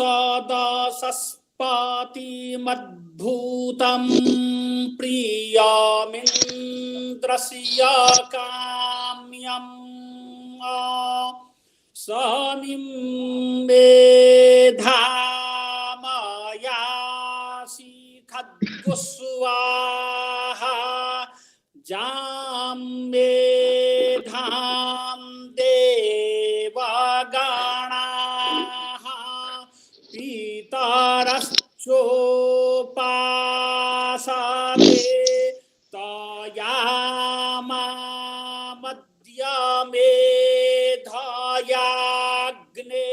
तदसस्पाति मद्भूतं प्रियमिन्द्रस्य काम्यम् सनिं मेधामयासि खद्गुस्वाहा जां मेधां देवगणाः पितरश्चोपासते तयामामद्यमेधायाग्ने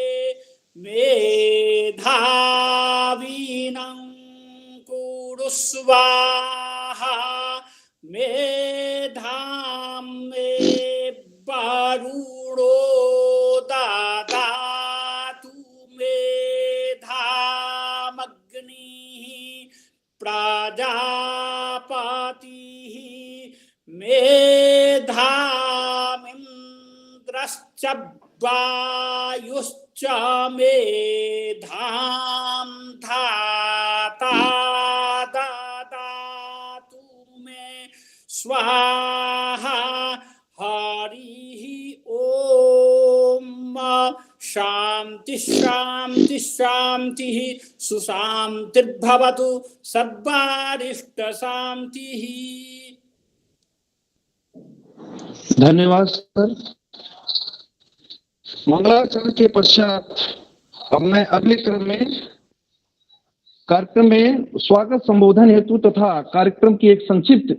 मेधाविनं कुरुस्वाहा मेधां मे वरुणो ददातु मेधामग्निः प्रजापतिः मेधामिन्द्रश्च वायुश्च मेधां धाता ददातु मे स्वाहा हरिः ओम शांति शांति शांति सुशांतिर्भवतु सर्वारिष्ट शांतिः। धन्यवाद सर। मंगलाचरण के पश्चात अब मैं अगले कार्यक्रम में स्वागत संबोधन हेतु तथा कार्यक्रम की एक संक्षिप्त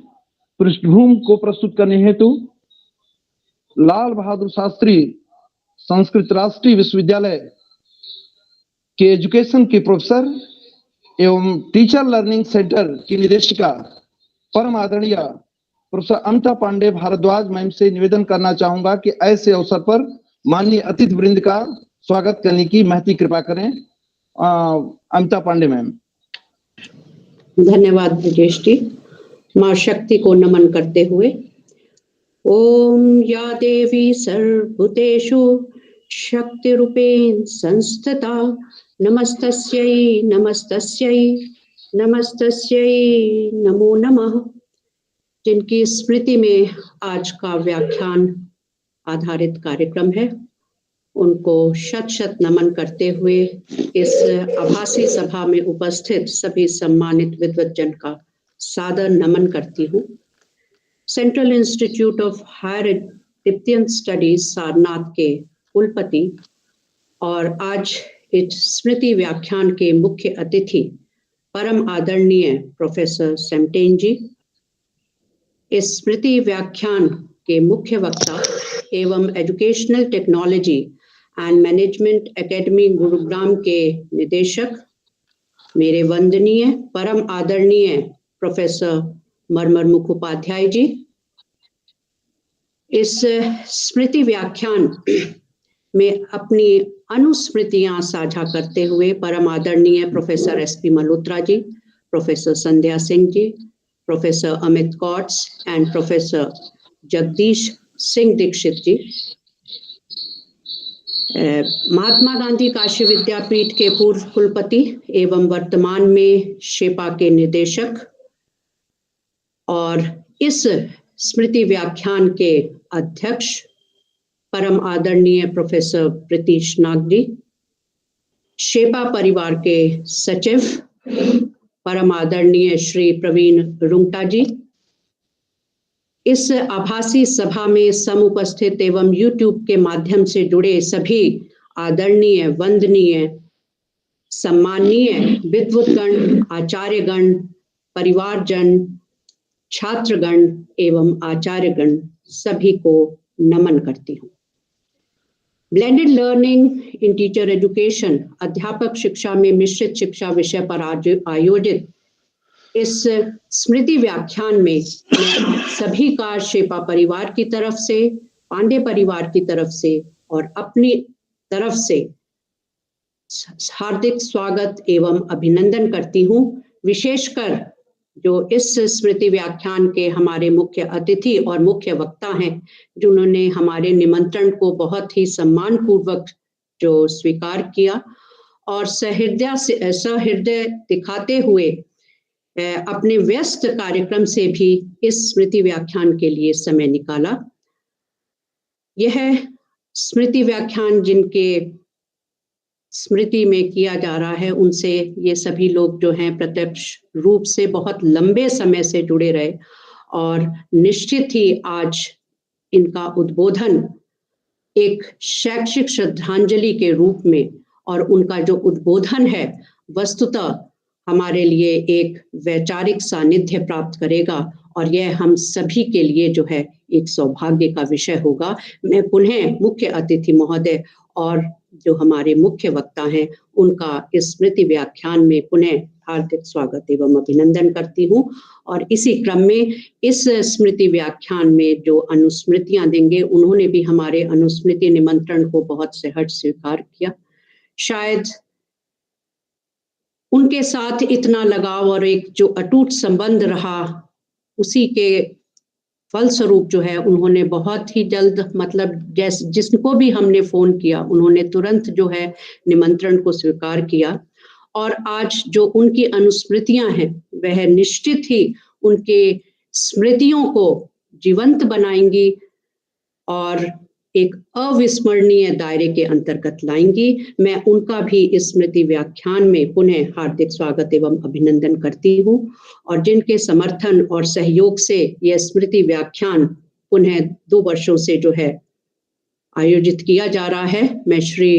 पृष्ठभूमि को प्रस्तुत करने हेतु लाल बहादुर शास्त्री संस्कृत राष्ट्रीय विश्वविद्यालय के एजुकेशन के प्रोफेसर एवं टीचर लर्निंग सेंटर की निदेशिका परम आदरणीय प्रोफेसर अमिता पांडे भारद्वाज मैम से निवेदन करना चाहूंगा कि ऐसे अवसर पर माननीय अतिथि वृंद का स्वागत करने की महती कृपा करें। अमिता पांडे मैम। धन्यवाद ब्रजेश जी। मां शक्ति को नमन करते हुए ओम या देवी सर्वभूतेषु शक्तिरूपेण संस्थिता नमस्तस्यै नमस्तस्यै नमस्तस्यै नमो नमः। जिनकी स्मृति में आज का व्याख्यान आधारित कार्यक्रम है, उनको शत शत नमन करते हुए इस आभासी सभा में उपस्थित सभी सम्मानित विद्वज्जन का सादर नमन करती हूँ। Central Institute of Higher Tibetan Studies Sarnath के कुलपति और आज इस स्मृति व्याख्यान के मुख्य अतिथि परम आदरणीय प्रोफेसर सेमटेन जी, इस स्मृति व्याख्यान के मुख्य वक्ता एवं educational technology and management academy Gurugram के निदेशक मेरे वंदनीय परम आदरणीय प्रोफेसर मरमर मुखोपाध्याय जी, इस स्मृति व्याख्यान में अपनी अनुस्मृतियां साझा करते हुए परम आदरणीय professor SP Malhotra ji, professor Sandhya Singh ji, professor Amit कॉट्स एंड प्रोफेसर जगदीश सिंह दीक्षित जी, महात्मा गांधी काशी विद्यापीठ के पूर्व कुलपति एवं वर्तमान में शेपा के निदेशक और इस स्मृति व्याख्यान के अध्यक्ष परम आदरणीय प्रोफेसर प्रीतीश नाग जी, शेपा परिवार के सचिव परम आदरणीय श्री प्रवीण रुंगटा जी, इस आभासी सभा में समुपस्थित एवं YouTube के माध्यम से जुड़े सभी आदरणीय वंदनीय सम्माननीय विद्वद्गण, आचार्यगण, परिवारजन, छात्रगण एवं आचार्यगण सभी को नमन करती हूँ। ब्लेंडेड लर्निंग इन टीचर एजुकेशन अध्यापक शिक्षा में मिश्रित शिक्षा विषय पर आयोजित इस स्मृति व्याख्यान में मैं सभी का शेपा परिवार की तरफ से, पांडे परिवार की तरफ से और अपनी तरफ से हार्दिक स्वागत एवं अभिनंदन करती हूँ। विशेषकर जो इस स्मृति व्याख्यान के हमारे मुख्य अतिथि और मुख्य वक्ता हैं, जिन्होंने हमारे निमंत्रण को बहुत ही सम्मान पूर्वक जो स्वीकार किया और सहृदय दिखाते हुए अपने व्यस्त कार्यक्रम से भी इस स्मृति व्याख्यान के लिए समय निकाला। यह स्मृति व्याख्यान जिनके स्मृति में किया जा रहा है, उनसे ये सभी लोग जो हैं प्रत्यक्ष रूप से बहुत लंबे समय से जुड़े रहे और निश्चित ही आज इनका उद्बोधन एक शैक्षिक श्रद्धांजलि के रूप में, और उनका जो उद्बोधन है वस्तुतः हमारे लिए एक वैचारिक सानिध्य प्राप्त करेगा और यह हम सभी के लिए जो है एक सौभाग्य का विषय होगा। मैं पुनः मुख्य अतिथि महोदय और जो हमारे मुख्य वक्ता हैं उनका इस स्मृति व्याख्यान में पुनः हार्दिक स्वागत एवं अभिनंदन करती हूँ। और इसी क्रम में इस स्मृति व्याख्यान में जो अनुस्मृतियां देंगे, उन्होंने भी हमारे अनुस्मृति निमंत्रण को बहुत सहर्ष स्वीकार किया। शायद उनके साथ इतना लगाव और एक जो अटूट संबंध रहा, उसी के फलस्वरूप जो है उन्होंने बहुत ही जल्द, मतलब जिसको भी हमने फोन किया उन्होंने तुरंत जो है निमंत्रण को स्वीकार किया। और आज जो उनकी अनुस्मृतियां हैं वह निश्चित ही उनके स्मृतियों को जीवंत बनाएंगी और एक अविस्मरणीय दायरे के अंतर्गत लाएंगी। मैं उनका भी इस स्मृति व्याख्यान में पुनः हार्दिक स्वागत एवं अभिनंदन करती हूँ और जिनके समर्थन और सहयोग से यह स्मृति व्याख्यान पुनः 2 वर्षों से जो है आयोजित किया जा रहा है, मैं श्री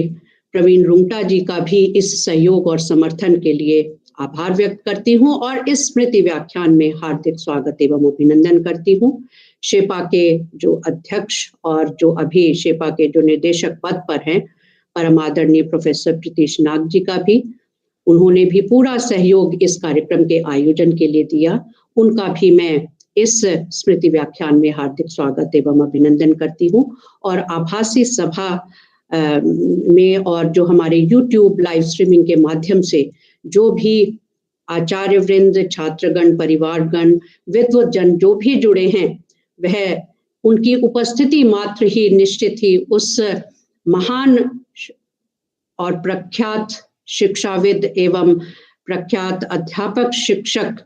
प्रवीण रुंगटा जी का भी इस सहयोग और समर्थन के लिए आभार व्यक्त करती हूँ और इस स्मृति व्याख्यान में हार्दिक स्वागत एवं अभिनंदन करती हूँ। शेपा के जो अध्यक्ष और जो अभी शेपा के जो निदेशक पद पर हैं, परम आदरणीय प्रोफेसर प्रीतीश नाग जी का भी, उन्होंने भी पूरा सहयोग इस कार्यक्रम के आयोजन के लिए दिया। उनका भी मैं इस स्मृति व्याख्यान में हार्दिक स्वागत एवं अभिनंदन करती हूँ। और आभासी सभा में और जो हमारे YouTube लाइव स्ट्रीमिंग के माध्यम से जो भी आचार्य वृंद, छात्रगण, परिवारगण, विद्वतजन जो भी जुड़े हैं, वह उनकी उपस्थिति मात्र ही निश्चित ही उस महान और प्रख्यात शिक्षाविद एवं प्रख्यात अध्यापक शिक्षक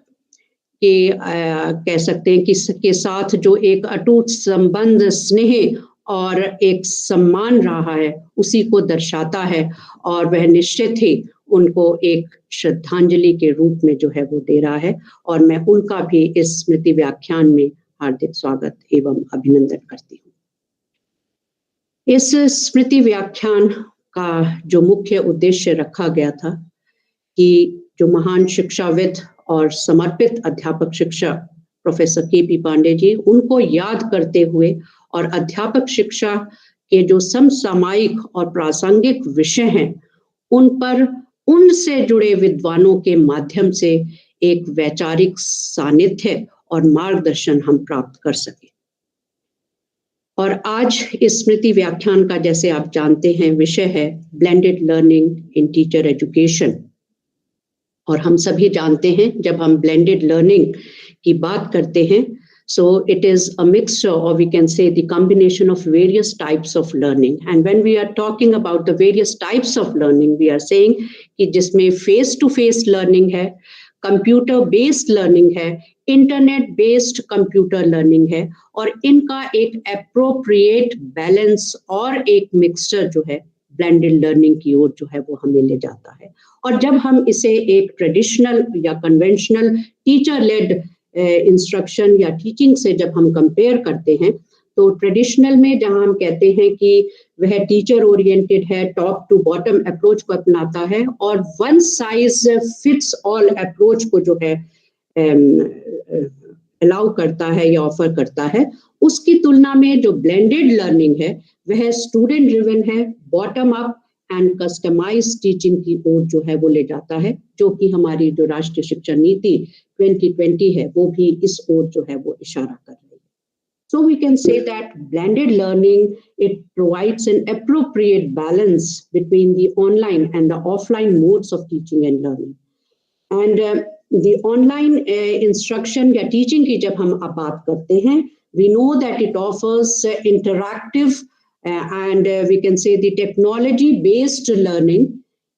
के कह सकते हैं कि के साथ जो एक अटूट संबंध, स्नेह और एक सम्मान रहा है, उसी को दर्शाता है और वह निश्चित ही उनको एक श्रद्धांजलि के रूप में जो है वो दे रहा है। और मैं उनका भी इस स्मृति व्याख्यान में हार्दिक स्वागत एवं अभिनंदन करती हूँ। इस स्मृति व्याख्यान का जो मुख्य उद्देश्य रखा गया था कि जो महान शिक्षाविद और समर्पित अध्यापक शिक्षक प्रोफेसर के.पी. पांडे जी, उनको याद करते हुए और अध्यापक शिक्षा के जो समसामयिक और प्रासंगिक विषय हैं, उन पर उनसे जुड़े विद्वानों के माध्यम से एक वैचारिक सानिध्य और मार्गदर्शन हम प्राप्त कर सके। और आज इस स्मृति व्याख्यान का, जैसे आप जानते हैं, विषय है ब्लेंडेड लर्निंग इन टीचर एजुकेशन। और हम सभी जानते हैं जब हम ब्लेंडेड लर्निंग की बात करते हैं, so it is a mixture, or we can say the combination of various types of learning. And when we are talking about the various types of learning, we are saying कि जिसमें face to face learning है, computer based learning है, internet based computer learning है, और इनका एक appropriate balance और एक मिक्सचर जो है ब्लेंडेड लर्निंग की ओर जो है वो हमें ले जाता है। और जब हम इसे एक ट्रेडिशनल या कन्वेंशनल टीचर लेड इंस्ट्रक्शन या टीचिंग से जब हम कंपेयर करते हैं, तो ट्रेडिशनल में जहां हम कहते हैं कि वह टीचर ओरिएंटेड है, टॉप टू बॉटम अप्रोच को अपनाता है और one size fits all approach को जो है अलाउ करता है या ऑफर करता है, उसकी तुलना में जो ब्लेंडेड लर्निंग है वह स्टूडेंट ड्रिवन है, bottom up and customise teaching की ओर जो है वो ले जाता है, जो कि हमारी जो राष्ट्रीय शिक्षा नीति 2020 है वो भी इस ओर जो है वो इशारा कर रही है। So we can say that blended learning, it provides an appropriate balance between the online and the offline modes of teaching and learning. And the online instruction या teaching की जब हम अब बात करते हैं, we know that it offers interactive and we can say the technology based learning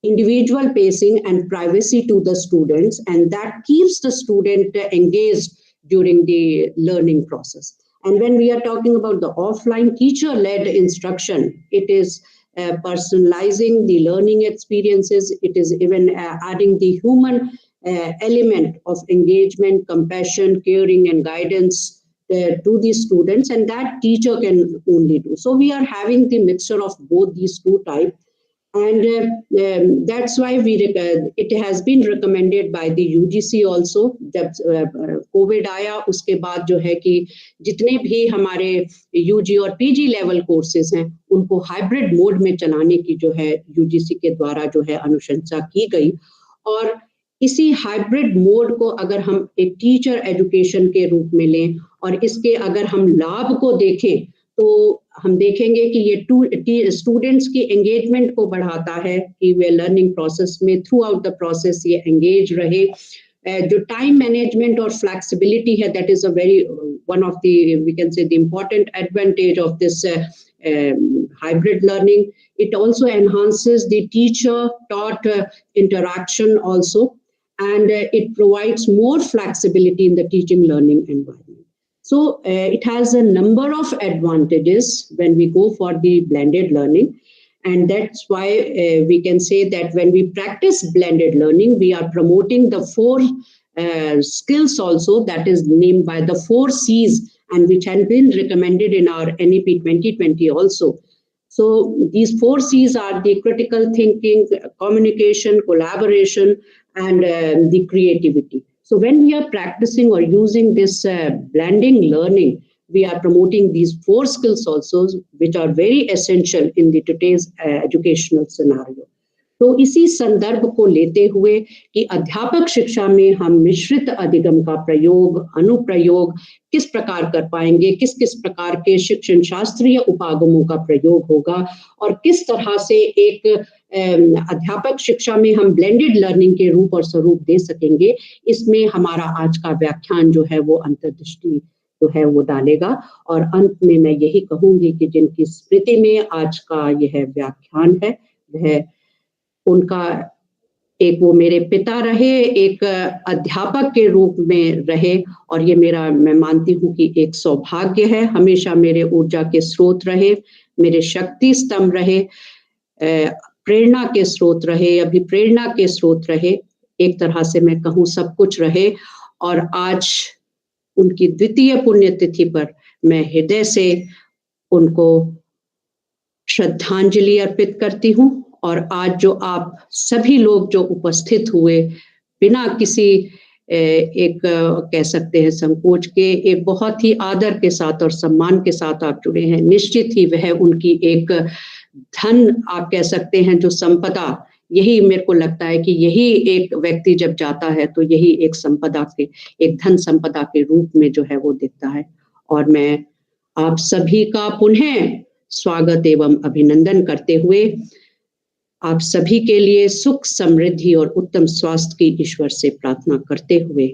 individual pacing and privacy to the students, and that keeps the student engaged during the learning process. And when we are talking about the offline teacher-led instruction, it is personalizing the learning experiences. It is even adding the human element of engagement, compassion, caring, and guidance to the students, and that teacher can only do. So we are having the mixture of both these two types. And that's why it has been recommended by the UGC also. जब Covid आया उसके बाद जो है कि जितने भी हमारे यूजी और पीजी लेवल कोर्सेज हैं उनको हाइब्रिड मोड में चलाने की जो है यूजीसी के द्वारा जो है अनुशंसा की गई। और इसी हाइब्रिड मोड को अगर हम एक टीचर एजुकेशन के रूप में लें और इसके अगर हम लाभ को देखें तो हम देखेंगे कि ये स्टूडेंट्स की एंगेजमेंट को बढ़ाता है कि वे लर्निंग प्रोसेस में थ्रू आउट द प्रोसेस ये एंगेज रहे। जो टाइम मैनेजमेंट और फ्लेक्सिबिलिटी है, that is a very one of the we can say the important advantage of this hybrid learning. It also enhances the teacher-taught interaction also, and it provides more flexibility in the teaching learning environment. So it has a number of advantages when we go for the blended learning, and that's why we can say that when we practice blended learning, we are promoting the four skills also, that is named by the 4 C's, and which have been recommended in our NEP 2020 also. So these 4 C's are the critical thinking, communication, collaboration, and the creativity. So when we are practicing or using this blending learning, we are promoting these 4 skills also, which are very essential in the today's educational scenario. तो इसी संदर्भ को लेते हुए कि अध्यापक शिक्षा में हम मिश्रित अधिगम का प्रयोग, अनुप्रयोग किस प्रकार कर पाएंगे, किस किस प्रकार के शिक्षण शास्त्रीय उपागमों का प्रयोग होगा और किस तरह से एक अध्यापक शिक्षा में हम ब्लेंडेड लर्निंग के रूप और स्वरूप दे सकेंगे, इसमें हमारा आज का व्याख्यान जो है वो अंतर्दृष्टि जो है वो डालेगा। और अंत में मैं यही कहूंगी कि जिनकी स्मृति में आज का यह व्याख्यान है वह उनका एक वो मेरे पिता रहे, एक अध्यापक के रूप में रहे, और ये मेरा मैं मानती हूँ कि एक सौभाग्य है। हमेशा मेरे ऊर्जा के स्रोत रहे, मेरे शक्ति स्तंभ रहे, प्रेरणा के स्रोत रहे, अभिप्रेरणा के स्रोत रहे, एक तरह से मैं कहूँ सब कुछ रहे। और आज उनकी द्वितीय पुण्यतिथि पर मैं हृदय से उनको श्रद्धांजलि अर्पित करती हूँ। और आज जो आप सभी लोग जो उपस्थित हुए बिना किसी एक कह सकते हैं संकोच के, एक बहुत ही आदर के साथ और सम्मान के साथ आप जुड़े हैं, निश्चित ही वह उनकी एक धन आप कह सकते हैं जो संपदा, यही मेरे को लगता है कि यही एक व्यक्ति जब जाता है तो यही एक संपदा के, एक धन संपदा के रूप में जो है वो दिखता है। और मैं आप सभी का पुनः स्वागत एवं अभिनंदन करते हुए आप सभी के लिए सुख, समृद्धि और उत्तम स्वास्थ्य की ईश्वर से प्रार्थना करते हुए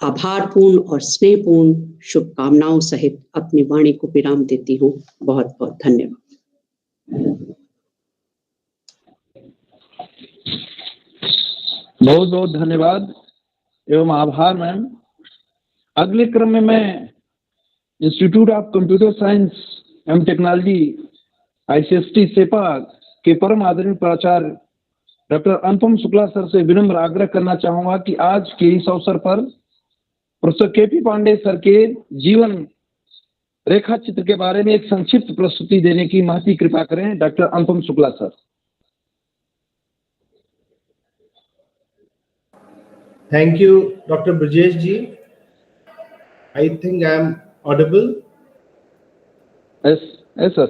आभारपूर्ण और स्नेहपूर्ण शुभकामनाओं सहित अपनी वाणी को विराम देती हूँ। बहुत बहुत धन्यवाद। बहुत बहुत धन्यवाद एवं आभार मैम। अगले क्रम में मैं इंस्टीट्यूट ऑफ कंप्यूटर साइंस एवं टेक्नोलॉजी ICST सेपा के परम आदरणीय प्राचार्य डॉक्टर अनुपम शुक्ला सर से विनम्र आग्रह करना चाहूंगा कि आज के इस अवसर पर प्रोफेसर KP पांडे सर के जीवन रेखा चित्र के बारे में एक संक्षिप्त प्रस्तुति देने की महती कृपा करें। Doctor Anupam Shukla sir. Thank you, Dr. Brajesh ji. I think I am audible. Yes, sir.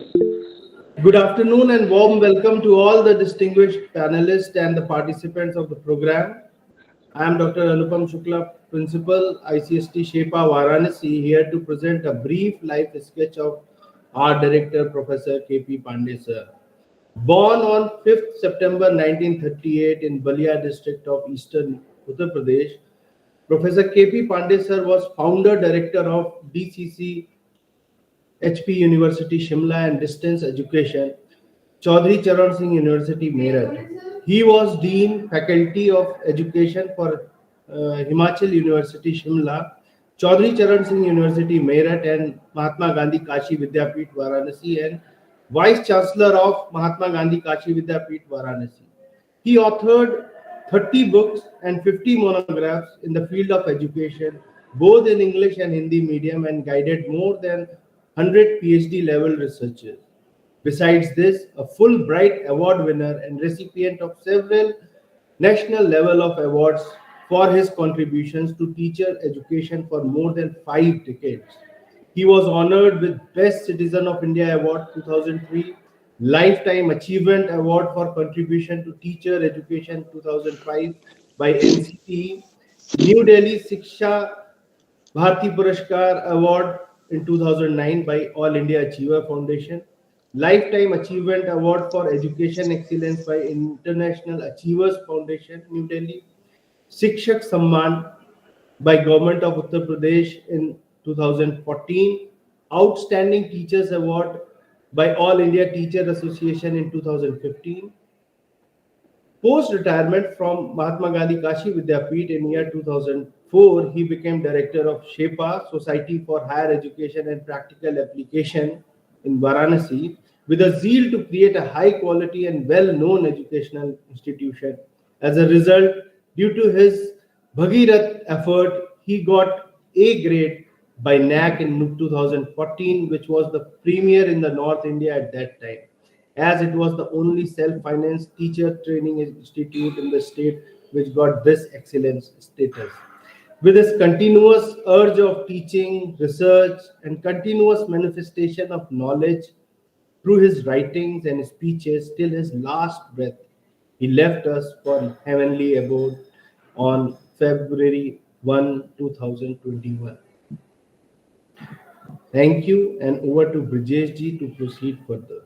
Good afternoon and warm welcome to all the distinguished panelists and the participants of the program. I am Dr. Anupam Shukla, Principal, ICST Shepa, Varanasi, here to present a brief life sketch of our director, Professor KP Pandey sir. Born on 5th September 1938 in Balia district of Eastern Uttar Pradesh, Professor KP Pandey sir was founder director of DCC HP University Shimla and Distance Education, Chaudhry Charan Singh University Meerut. He was Dean Faculty of Education for Himachal University, Shimla, Chaudhry Charan Singh University, Meerut, and Mahatma Gandhi Kashi Vidyapeeth, Varanasi, and Vice Chancellor of Mahatma Gandhi Kashi Vidyapeeth, Varanasi. He authored 30 books and 50 monographs in the field of education, both in English and Hindi medium, and guided more than 100 PhD level researchers. Besides this, a Fulbright Award winner and recipient of several national level of awards for his contributions to teacher education for more than 5 decades. He was honored with Best Citizen of India Award 2003, Lifetime Achievement Award for contribution to teacher education 2005 by NCT, New Delhi Shiksha Bharati Puraskar Award in 2009 by All India Achiever Foundation, Lifetime Achievement Award for Education Excellence by International Achievers Foundation, New Delhi, Shikshak Samman by Government of Uttar Pradesh in 2014, Outstanding Teachers Award by All India Teacher Association in 2015, post-retirement from Mahatma Gandhi Kashi Vidyapeeth in year 2004, he became director of SHEPA, Society for Higher Education and Practical Application in Varanasi, with a zeal to create a high-quality and well-known educational institution. As a result, due to his Bhagirath effort, he got A grade by NAC in 2014, which was the premier in the North India at that time, as it was the only self-financed teacher training institute in the state which got this excellence status. With his continuous urge of teaching, research, and continuous manifestation of knowledge through his writings and speeches till his last breath, he left us for heavenly abode on February 1, 2021. Thank you, and over to Brijesh ji to proceed further.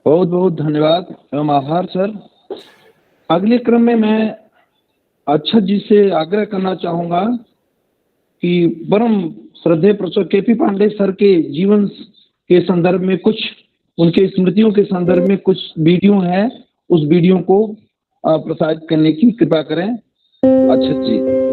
बहुत बहुत धन्यवाद एवं आभार sir. अगले क्रम में मैं अक्षत जी से आग्रह करना चाहूंगा कि परम श्रद्धेय प्रोफेसर केपी पांडे सर के जीवन के संदर्भ में कुछ, उनके स्मृतियों के संदर्भ में कुछ वीडियो है, उस वीडियो को प्रसारित करने की कृपा करें। अक्षत जी।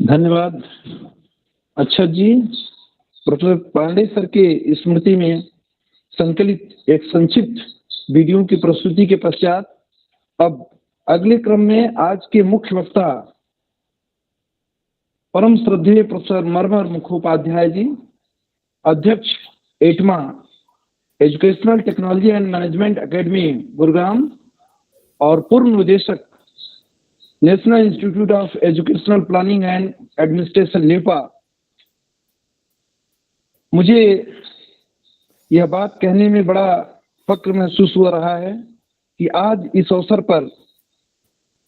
धन्यवाद। अच्छा जी, प्रोफेसर पांडे सर के स्मृति में संकलित एक संक्षिप्त वीडियो की प्रस्तुति के पश्चात अब अगले क्रम में आज के मुख्य वक्ता परम श्रद्धेय प्रोफेसर मरमर मुखोपाध्याय जी, अध्यक्ष एटमा educational technology and management academy Gurugram और पूर्व निदेशक national institute of educational planning and administration NEPA. मुझे यह बात कहने में बड़ा फक्र महसूस हो रहा है कि आज इस अवसर पर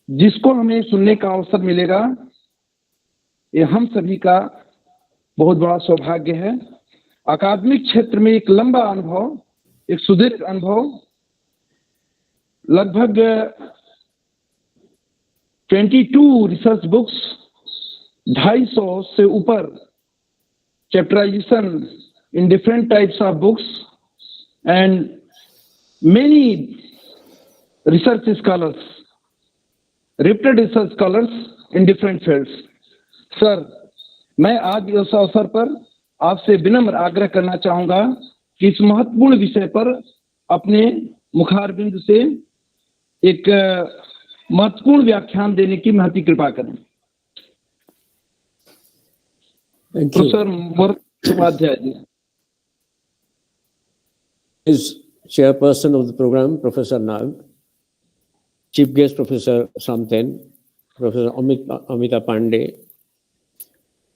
जिसको हमें सुनने का अवसर मिलेगा, ये हम सभी का बहुत बड़ा सौभाग्य है। अकादमिक क्षेत्र में एक लंबा अनुभव, एक सुदीर्घ अनुभव, लगभग 22 रिसर्च बुक्स, 250 से ऊपर chapterisation in different types of books and many research scholars, reputed research scholars in different fields. Sir, मैं आज इस अवसर पर आपसे विनम्र आग्रह करना चाहूंगा कि इस महत्वपूर्ण विषय पर अपने मुखारबिंद से एक महत्वपूर्ण व्याख्यान देने की महती कृपा करें। Professor Mukhopadhyay ji. Is chairperson of the program, Professor Nag, chief guest Professor Samten, Professor Amita Pandey,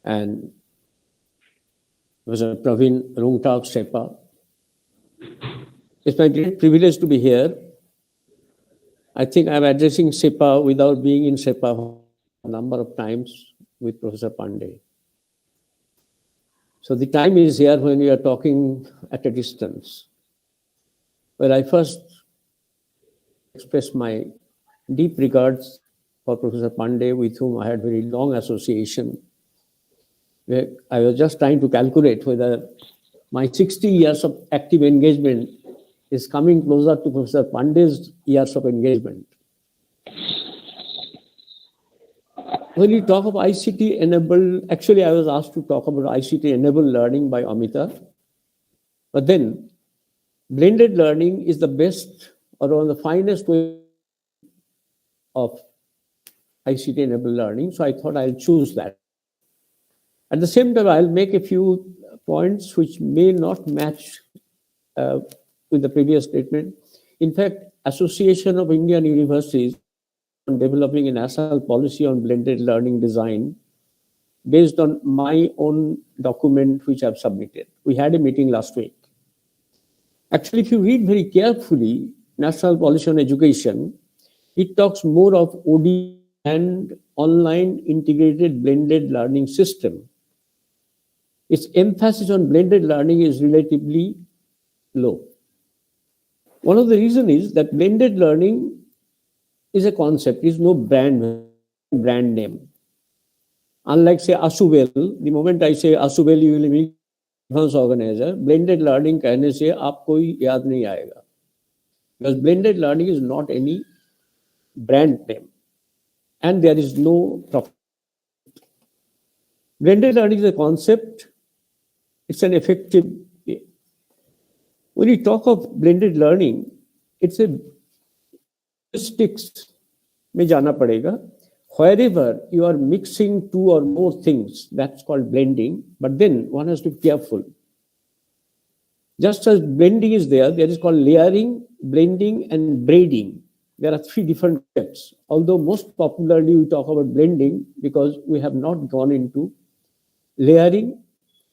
and Professor Praveen Rungtak Shepa. It's my great privilege to be here. I think I'm addressing SEPA without being in SEPA a number of times with Professor Pandey. So the time is here when we are talking at a distance. Well, I first express my deep regards for Professor Pandey, with whom I had very long association. Where I was just trying to calculate whether my 60 years of active engagement is coming closer to Professor Pandey's years of engagement. When you talk of ICT enabled, actually I was asked to talk about ICT enabled learning by Amita, but then blended learning is the best or one of the finest way of ICT enabled learning, so I thought I'll choose that. At the same time, I'll make a few points which may not match with the previous statement. In fact, Association of Indian Universities on developing a national policy on blended learning design based on my own document which I've submitted. We had a meeting last week. Actually, if you read very carefully, National Policy on Education, it talks more of OD and online integrated blended learning system. Its emphasis on blended learning is relatively low. One of the reasons is that blended learning is a concept, is no brand name. Unlike say Asubel, the moment I say Asubel, you will be advanced organizer. Blended learning कहने से आपको याद नहीं आएगा. Because blended learning is not any brand name. And there is no profit. Blended learning is a concept. It's an effective way. When you talk of blended learning, it's a statistics में जाना पड़ेगा. Wherever you are mixing two or more things, that's called blending. But then one has to be careful. Just as blending is there is called layering, blending, and braiding. There are three different steps. Although most popularly we talk about blending because we have not gone into layering.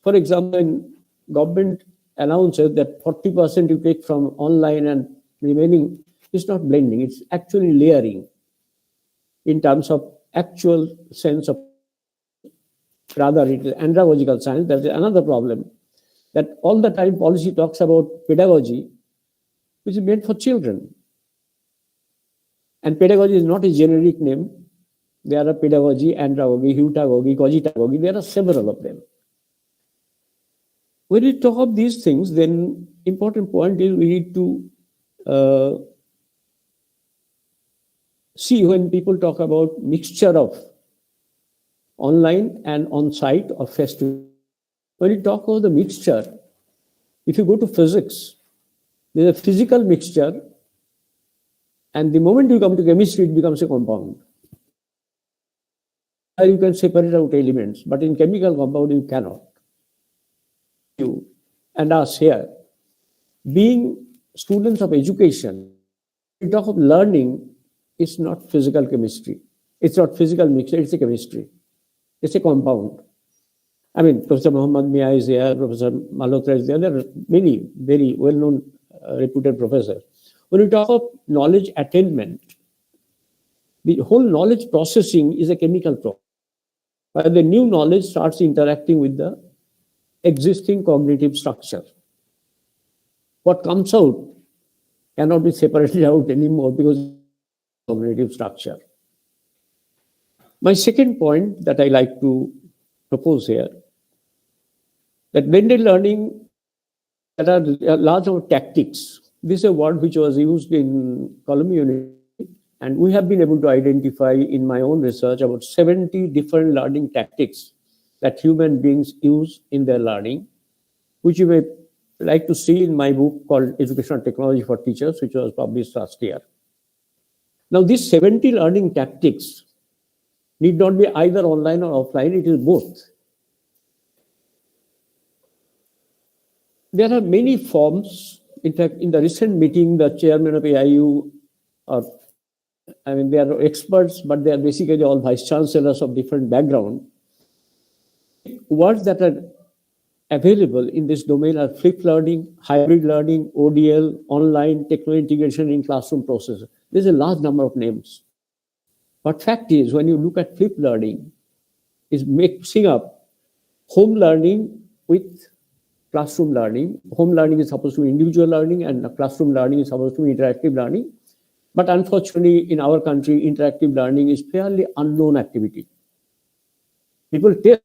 For example, when government announces that 40% you take from online and remaining, it's not blending, it's actually layering in terms of actual sense of, rather it is andragogical science. There is another problem that all the time policy talks about pedagogy, which is meant for children. And pedagogy is not a generic name. There are pedagogy, andragogy, heutagogy, cogitagogy, there are several of them. When we talk of these things, then important point is we need to see when people talk about mixture of online and on-site or face-to-face, when you talk about the mixture, if you go to physics, there's a physical mixture, and the moment you come to chemistry, it becomes a compound. You can separate out elements, but in chemical compound, you cannot. You and us here, being students of education, we talk of learning, it's not physical chemistry. It's not physical mixture, it's a chemistry. It's a compound. I mean, Professor Mukhopadhyay is there, Professor Malhotra is there. There are many very well-known, reputed professors. When you talk of knowledge attainment, the whole knowledge processing is a chemical process, where the new knowledge starts interacting with the existing cognitive structure. What comes out cannot be separated out anymore because of cognitive structure. My second point that I like to propose here, that blended learning, there are a large number of tactics. This is a word which was used in Columbia University, and we have been able to identify in my own research about 70 different learning tactics that human beings use in their learning, which you may like to see in my book called Educational Technology for Teachers, which was published last year. Now, these 70 learning tactics need not be either online or offline, it is both. There are many forms. In fact, in the recent meeting, the chairman of AIU, they are experts, but they are basically all vice chancellors of different background. Words that are available in this domain are flipped learning, hybrid learning, ODL, online, technology integration in classroom processes. There's a large number of names. But fact is, when you look at flipped learning, is mixing up home learning with classroom learning. Home learning is supposed to be individual learning, and classroom learning is supposed to be interactive learning. But unfortunately, in our country, interactive learning is fairly unknown activity. People tell,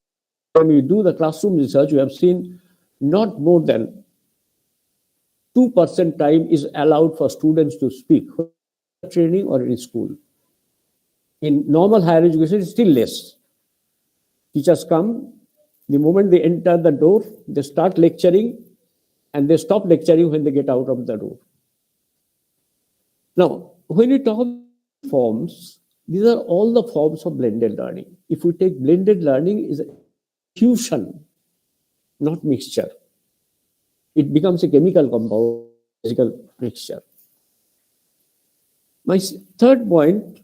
when we do the classroom research, we have seen not more than 2% time is allowed for students to speak, training or in school. In normal higher education, it's still less. Teachers come, the moment they enter the door, they start lecturing, and they stop lecturing when they get out of the door. Now, when we talk about forms, these are all the forms of blended learning. If we take blended learning, is a fusion, not mixture. It becomes a chemical compound, physical mixture. My third point,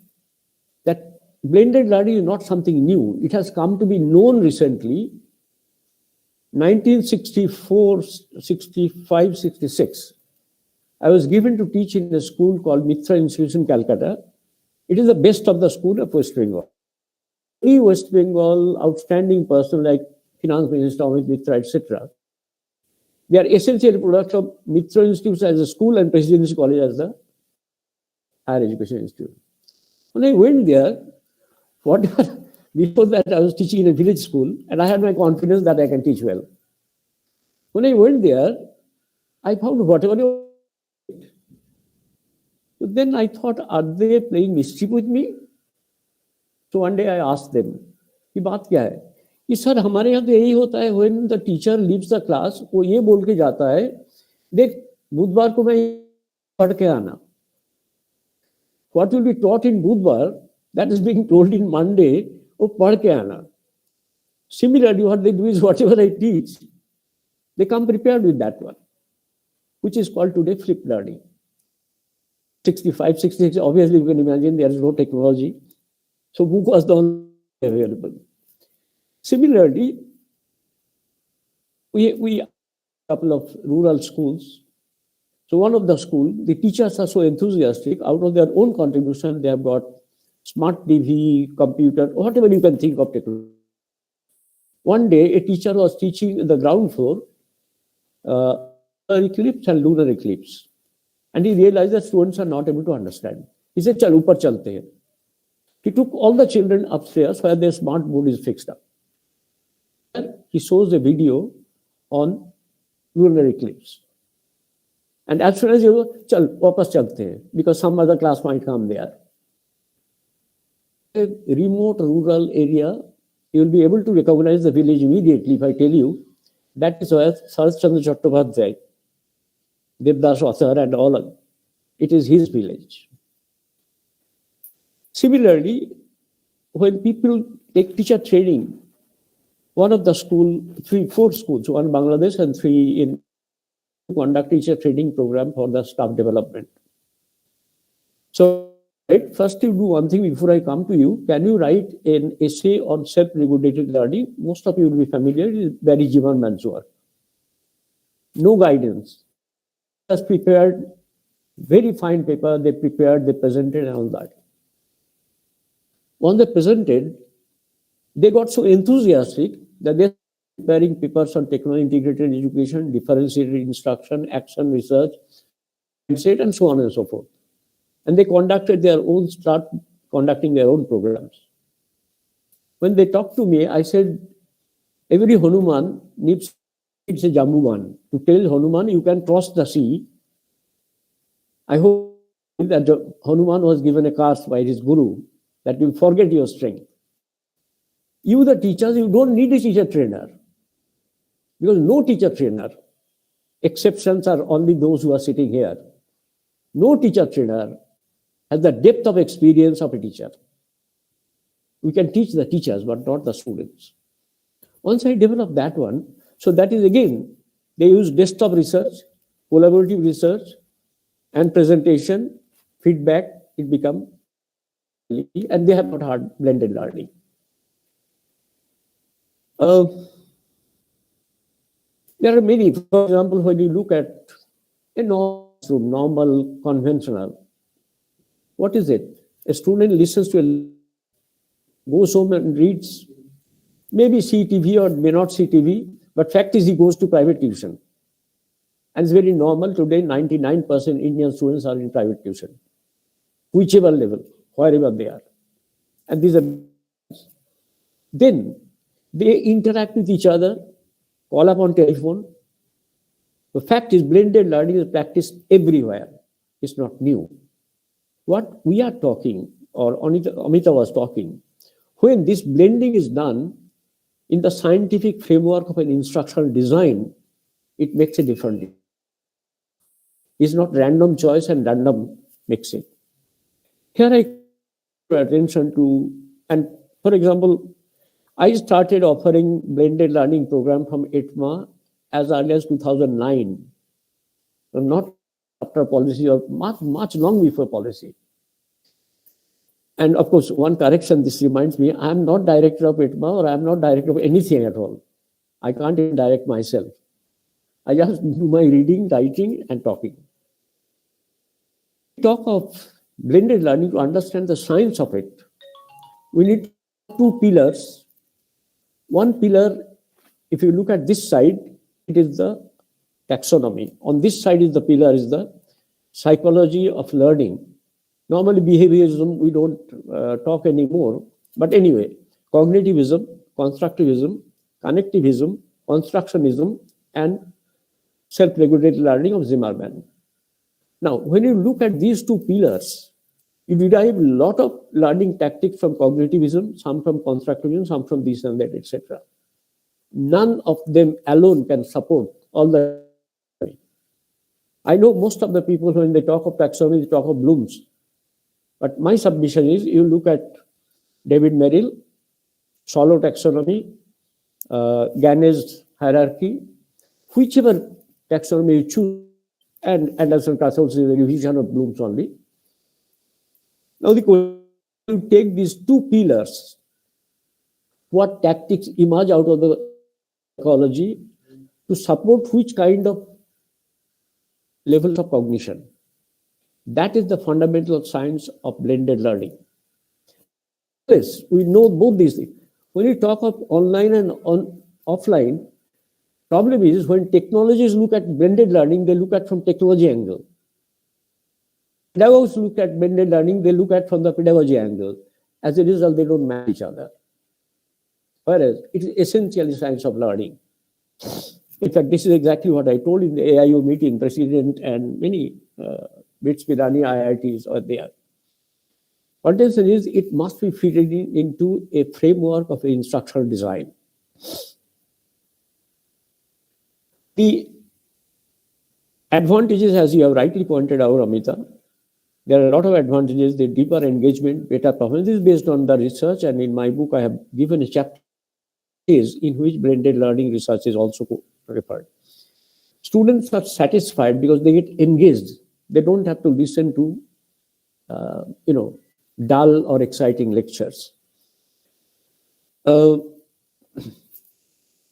that blended learning is not something new. It has come to be known recently. 1964, 65, 66. I was given to teach in a school called Mitra Institution, Calcutta. It is the best of the school of West Bengal. Any West Bengal outstanding person like Finance Minister Amit Mitra, etc., they are essentially products of Mitra Institute as a school and Presidency College as the higher education institute. When I went there, before that I was teaching in a village school, and I had my confidence that I can teach well. When I went there, I found whatever. So then I thought, are they playing mischief with me? So one day I asked them, ये बात क्या है? कि sir हमारे यहाँ तो यही होता है, when the teacher leaves the class, वो ये बोल के जाता है, देख बुधवार को मैं पढ़ के आना. What will be taught in Budvar, that is being told in Monday, वो पढ़ के आना. Similarly, what they do is whatever I teach, they come prepared with that one, which is called today flipped learning. 65, 66, obviously you can imagine there is no technology. So book was the only available. Similarly, we a couple of rural schools. So one of the school, the teachers are so enthusiastic, out of their own contribution, they have got smart TV, computer, whatever you can think of technology. One day, a teacher was teaching in the ground floor, eclipse and lunar eclipse. And he realized that students are not able to understand. He said, "Chal, upar chalte hain." He took all the children upstairs where their smart board is fixed up. He shows a video on lunar eclipse. And as soon as you go, "Chal, wapas chalte hain," because some other class might come there. a remote rural area, you will be able to recognize the village immediately if I tell you that is where Sarath Chandra Chattopadhyay, Devdas author and all, it is his village. Similarly, when people take teacher training, one of the four schools, one Bangladesh and three in conduct teacher training program for the staff development. So first you do one thing before I come to you. Can you write an essay on self-regulated learning? Most of you will be familiar, it is Barry Zimmerman's work. No guidance. Just prepared, very fine paper, they prepared, they presented and all that. Once they presented, they got so enthusiastic that they're preparing papers on technology integrated education, differentiated instruction, action research, mindset, and so on and so forth. And they start conducting their own programs. When they talked to me, I said, every Hanuman needs a Jambuvan to tell Hanuman you can cross the sea. I hope that Hanuman was given a curse by his guru that you'll forget your strength. You, the teachers, you don't need a teacher trainer because no teacher trainer, exceptions are only those who are sitting here. No teacher trainer has the depth of experience of a teacher. We can teach the teachers, but not the students. Once I developed that one, so that is again, they use desktop research, collaborative research, and presentation, feedback, it becomes, and they have not had blended learning. There are many, for example, when you look at a normal, conventional, what is it? A student listens to goes home and reads, maybe see TV or may not see TV, but fact is he goes to private tuition. And it's very normal today, 99% Indian students are in private tuition, whichever level, wherever they are. And these are, then they interact with each other, call up on telephone. The fact is blended learning is practiced everywhere. It's not new. What we are talking, or Amita was talking, when this blending is done in the scientific framework of an instructional design, it makes a difference. It's not random choice and random mixing. Here I pay attention to, and for example, I started offering blended learning program from ITMA as early as 2009. Not after policy or much long before policy. And of course, one correction, this reminds me, I am not director of ITMA or I am not director of anything at all. I can't even direct myself. I just do my reading, writing, and talking. We talk of blended learning to understand the science of it. We need two pillars. One pillar, if you look at this side, it is the taxonomy. On this side is the pillar, is the psychology of learning. Normally behaviorism, we don't talk anymore. But anyway, cognitivism, constructivism, connectivism, constructionism, and self-regulated learning of Zimmerman. Now, when you look at these two pillars, you derive a lot of learning tactics from cognitivism, some from constructivism, some from this and that, etc. None of them alone can support all the. I know most of the people when they talk of taxonomy, they talk of Bloom's. But my submission is, you look at David Merrill, Solow taxonomy, Ganne's hierarchy, whichever taxonomy you choose, and Anderson Castle's is a revision of Bloom's only. Now, the question, you take these two pillars, what tactics emerge out of the psychology to support which kind of levels of cognition. That is the fundamental science of blended learning. Yes, we know both these things. When we talk of online and offline, problem is when technologies look at blended learning, they look at from technology angle. Pedagogues look at blended learning, they look at from the pedagogy angle. As a result, they don't match each other. Whereas it is essentially science of learning. In fact, this is exactly what I told in the AIO meeting. President and many BITS, Pirani, IITs are there. Contention is it must be fitted into a framework of instructional design. The advantages, as you have rightly pointed out, Amita, there are a lot of advantages, the deeper engagement, better performance. This is based on the research, and in my book, I have given a chapter in which blended learning research is also referred. Students are satisfied because they get engaged. They don't have to listen to, dull or exciting lectures.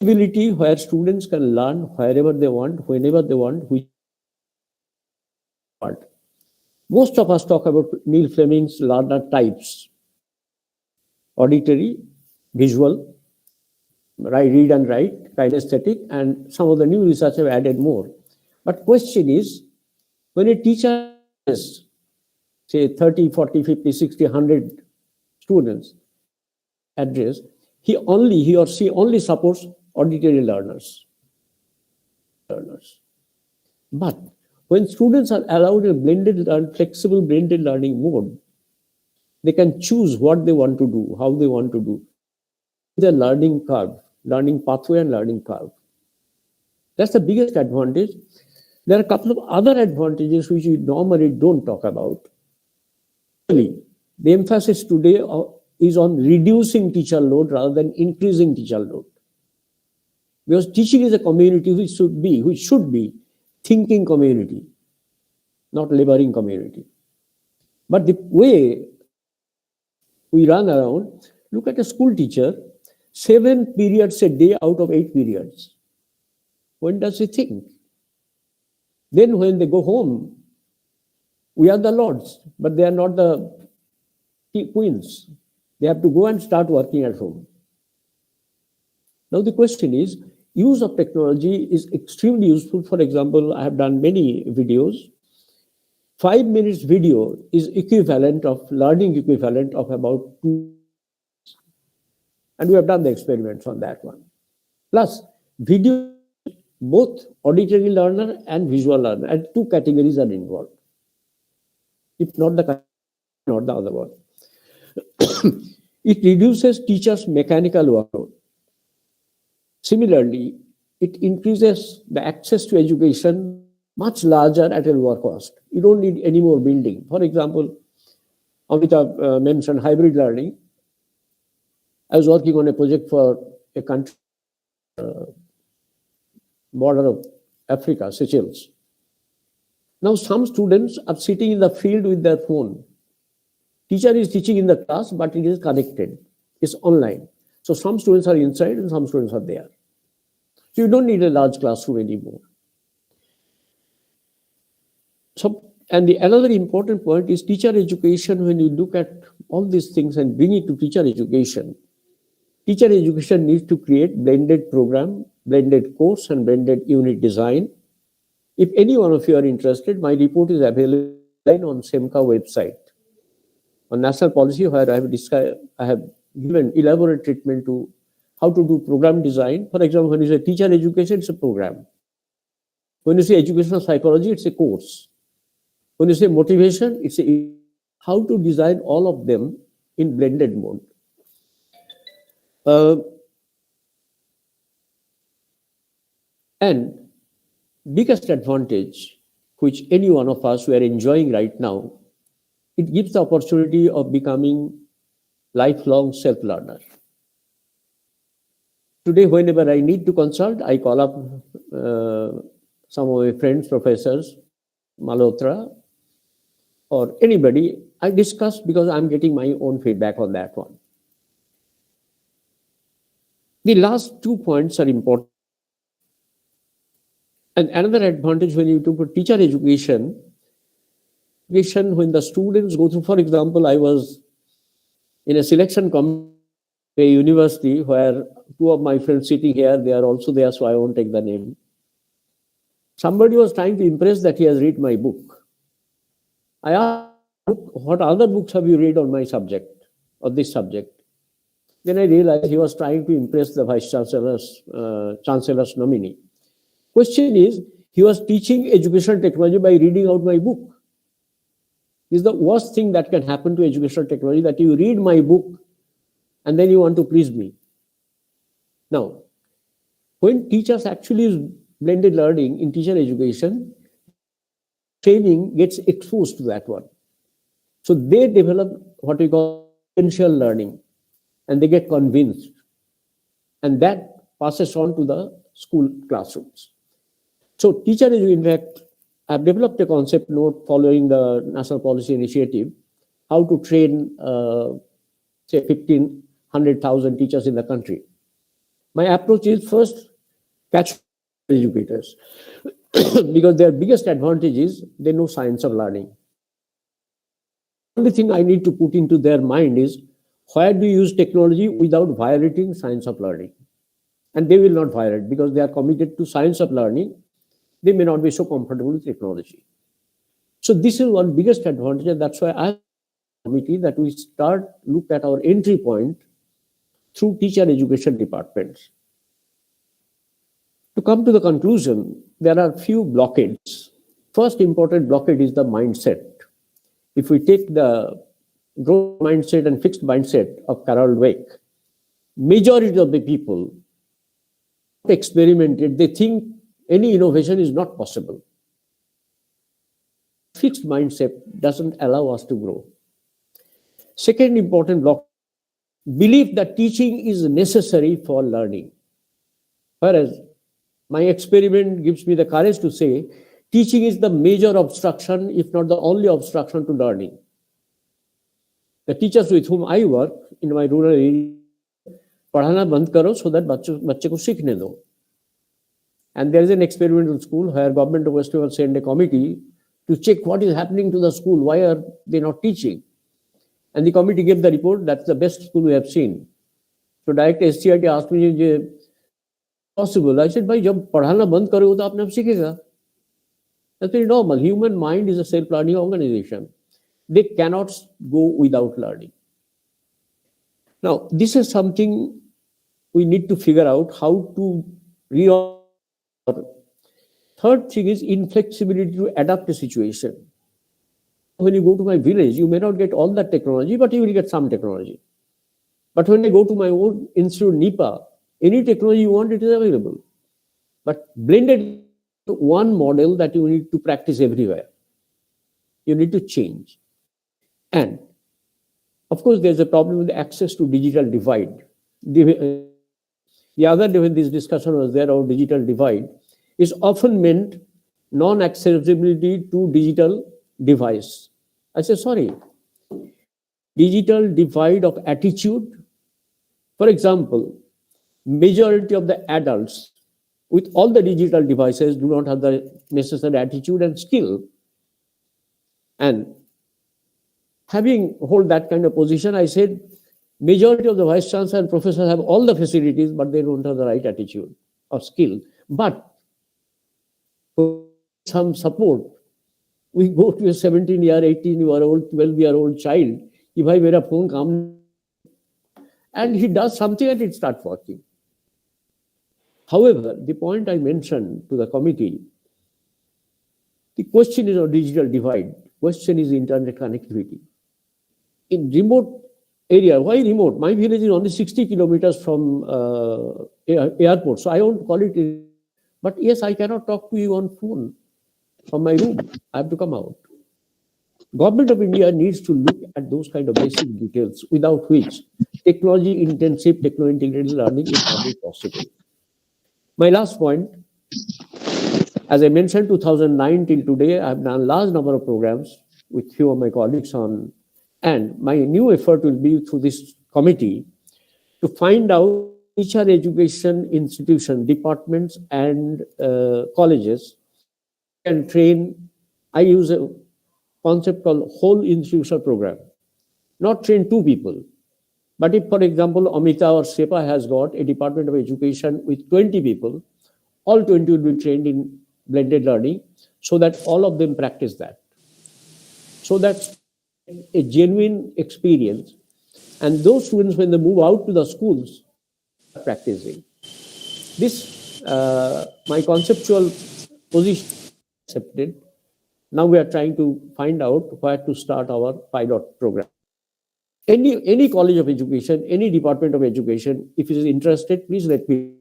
Ability where students can learn wherever they want, whenever they want, which want. Most of us talk about Neil Fleming's learner types: auditory, visual, read and write, kinesthetic, and some of the new research have added more. But question is, when a teacher has, say, 30, 40, 50, 60, 100 students address, he or she only supports auditory learners. But when students are allowed a flexible blended learning mode, they can choose what they want to do, how they want to do. The learning curve, learning pathway and learning curve. That's the biggest advantage. There are a couple of other advantages which we normally don't talk about. The emphasis today is on reducing teacher load rather than increasing teacher load. Because teaching is a community which should be thinking community, not laboring community. But the way we run around, look at a school teacher, 7 periods a day out of 8 periods. When does he think? Then when they go home, we are the lords, but they are not the queens. They have to go and start working at home. Now the question is, use of technology is extremely useful. For example, I have done many videos. 5 minutes video is learning equivalent of about 2. And we have done the experiments on that one. Plus, video, both auditory learner and visual learner, and 2 categories are involved. If not the other one. It reduces teachers' mechanical workload. Similarly, it increases the access to education much larger at a lower cost. You don't need any more building. For example, Amitabh mentioned hybrid learning. I was working on a project for a country, border of Africa, Seychelles. Now some students are sitting in the field with their phone. Teacher is teaching in the class, but it is connected. It's online. So some students are inside and some students are there. So you don't need a large classroom anymore. So, and another important point is teacher education. When you look at all these things and bring it to teacher education needs to create blended program, blended course, and blended unit design. If any one of you are interested, my report is available on SEMCA website on national policy, where I have given elaborate treatment to how to do program design. For example, when you say teacher education, it's a program. When you say educational psychology, it's a course. When you say motivation, it's how to design all of them in blended mode. And biggest advantage, which any one of us we are enjoying right now, it gives the opportunity of becoming lifelong self-learner. Today, whenever I need to consult, I call up some of my friends, professors, Malhotra, or anybody. I discuss because I'm getting my own feedback on that one. The last 2 points are important. And another advantage when you talk about teacher education, when the students go through, for example, I was in a selection committee at a university where 2 of my friends sitting here, they are also there, so I won't take the name. Somebody was trying to impress that he has read my book. I asked, what other books have you read on my subject, or this subject? Then I realized he was trying to impress the Vice Chancellor's nominee. Question is, he was teaching educational technology by reading out my book. is the worst thing that can happen to educational technology, that you read my book and then you want to please me. Now, when teachers actually use blended learning in teacher education, training gets exposed to that one. So they develop what we call potential learning, and they get convinced. And that passes on to the school classrooms. So teacher, in fact, I've developed a concept note following the National Policy Initiative, how to train, say, 1,500,000 teachers in the country. My approach is first catch educators because their biggest advantage is they know science of learning. The only thing I need to put into their mind is where do you use technology without violating science of learning? And they will not violate because they are committed to science of learning. They may not be so comfortable with technology. So this is one biggest advantage, and that's why I have a committee that we look at our entry point through teacher education departments. To come to the conclusion, there are few blockades. First important blockade is the mindset. If we take the growth mindset and fixed mindset of Carol Dweck, majority of the people experimented, they think any innovation is not possible. Fixed mindset doesn't allow us to grow. Second important block, belief that teaching is necessary for learning. Whereas my experiment gives me the courage to say, teaching is the major obstruction, if not the only obstruction to learning. The teachers with whom I work in my rural area, पढ़ाना बंद करो so that बच्चे को सीखने दो. And there is an experimental school where government of West Bengal sent a committee to check what is happening to the school. Why are they not teaching? And the committee gave the report, that's the best school we have seen. So Director SCRT asked me, possible? I said, भाई जब पढ़ाना बंद करोगे तो आपने आप सीखेगा. That's very normal. Human mind is a self-learning organization. They cannot go without learning. Now, this is something we need to figure out how to reorganize. Third thing is inflexibility to adapt a situation. When you go to my village, you may not get all that technology, but you will get some technology. But when I go to my own institute, NIPA, any technology you want, it is available. But blended one model that you need to practice everywhere. You need to change. And of course, there's a problem with access to digital divide. The other day when this discussion was there about digital divide, is often meant non-accessibility to digital device. I say, sorry, digital divide of attitude. For example, majority of the adults with all the digital devices do not have the necessary attitude and skill. And having hold that kind of position, I said, majority of the vice chancellor and professors have all the facilities, but they don't have the right attitude or skill. But for some support, we go to a 17-year, 18-year-old, 12-year-old child, if I wear a phone, come, and he does something and it starts working. However, the point I mentioned to the committee, the question is on digital divide. Question is internet connectivity. In remote area, why remote? My village is only 60 kilometers from airport, so I won't call it. But yes, I cannot talk to you on phone from my room. I have to come out. Government of India needs to look at those kind of basic details without which technology-intensive, techno-integrated learning is not possible. My last point, as I mentioned, 2009 till today, I have done a large number of programs with few of my colleagues on, and my new effort will be through this committee to find out teacher education institution, departments and colleges can train. I use a concept called whole institutional program, not train two people. But if, for example, Amita or SEPA has got a department of education with 20 people, all 20 will be trained in blended learning so that all of them practice that. So that's a genuine experience. And those students, when they move out to the schools, are practicing. This, my conceptual position accepted. Now we are trying to find out where to start our pilot program. Any college of education, any department of education, if it is interested, please let me.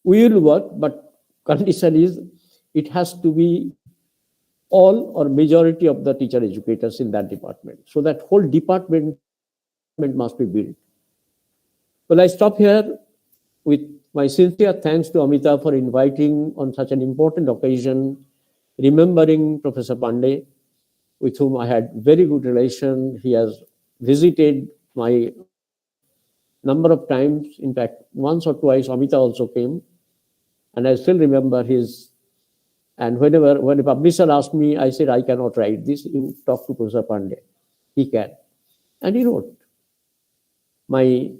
We will work, but condition is it has to be all or majority of the teacher educators in that department. So that whole department must be built. Well, I stop here with my sincere thanks to Amita for inviting on such an important occasion, remembering Professor Pandey, with whom I had very good relation. He has visited my number of times. In fact, once or twice, Amita also came. And I still remember his, and when a publisher asked me, I said, I cannot write this. You talk to Professor Pandey. He can. And he wrote. My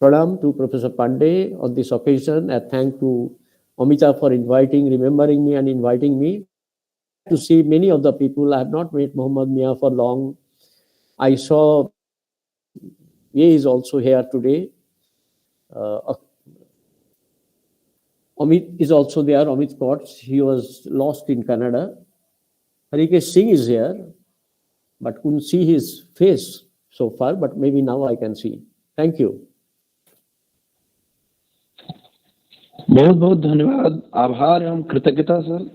pranam to Professor Pandey on this occasion, and thank to Amita for remembering me and inviting me to see many of the people. I have not met Muhammad Mia for long. I saw he is also here today. Amit is also there, Amit Kotz. He was lost in Canada. Harikesh Singh is here, but couldn't see his face so far, but maybe now I can see. Thank you. बहुत बहुत धन्यवाद, आभार एवं कृतज्ञता sir.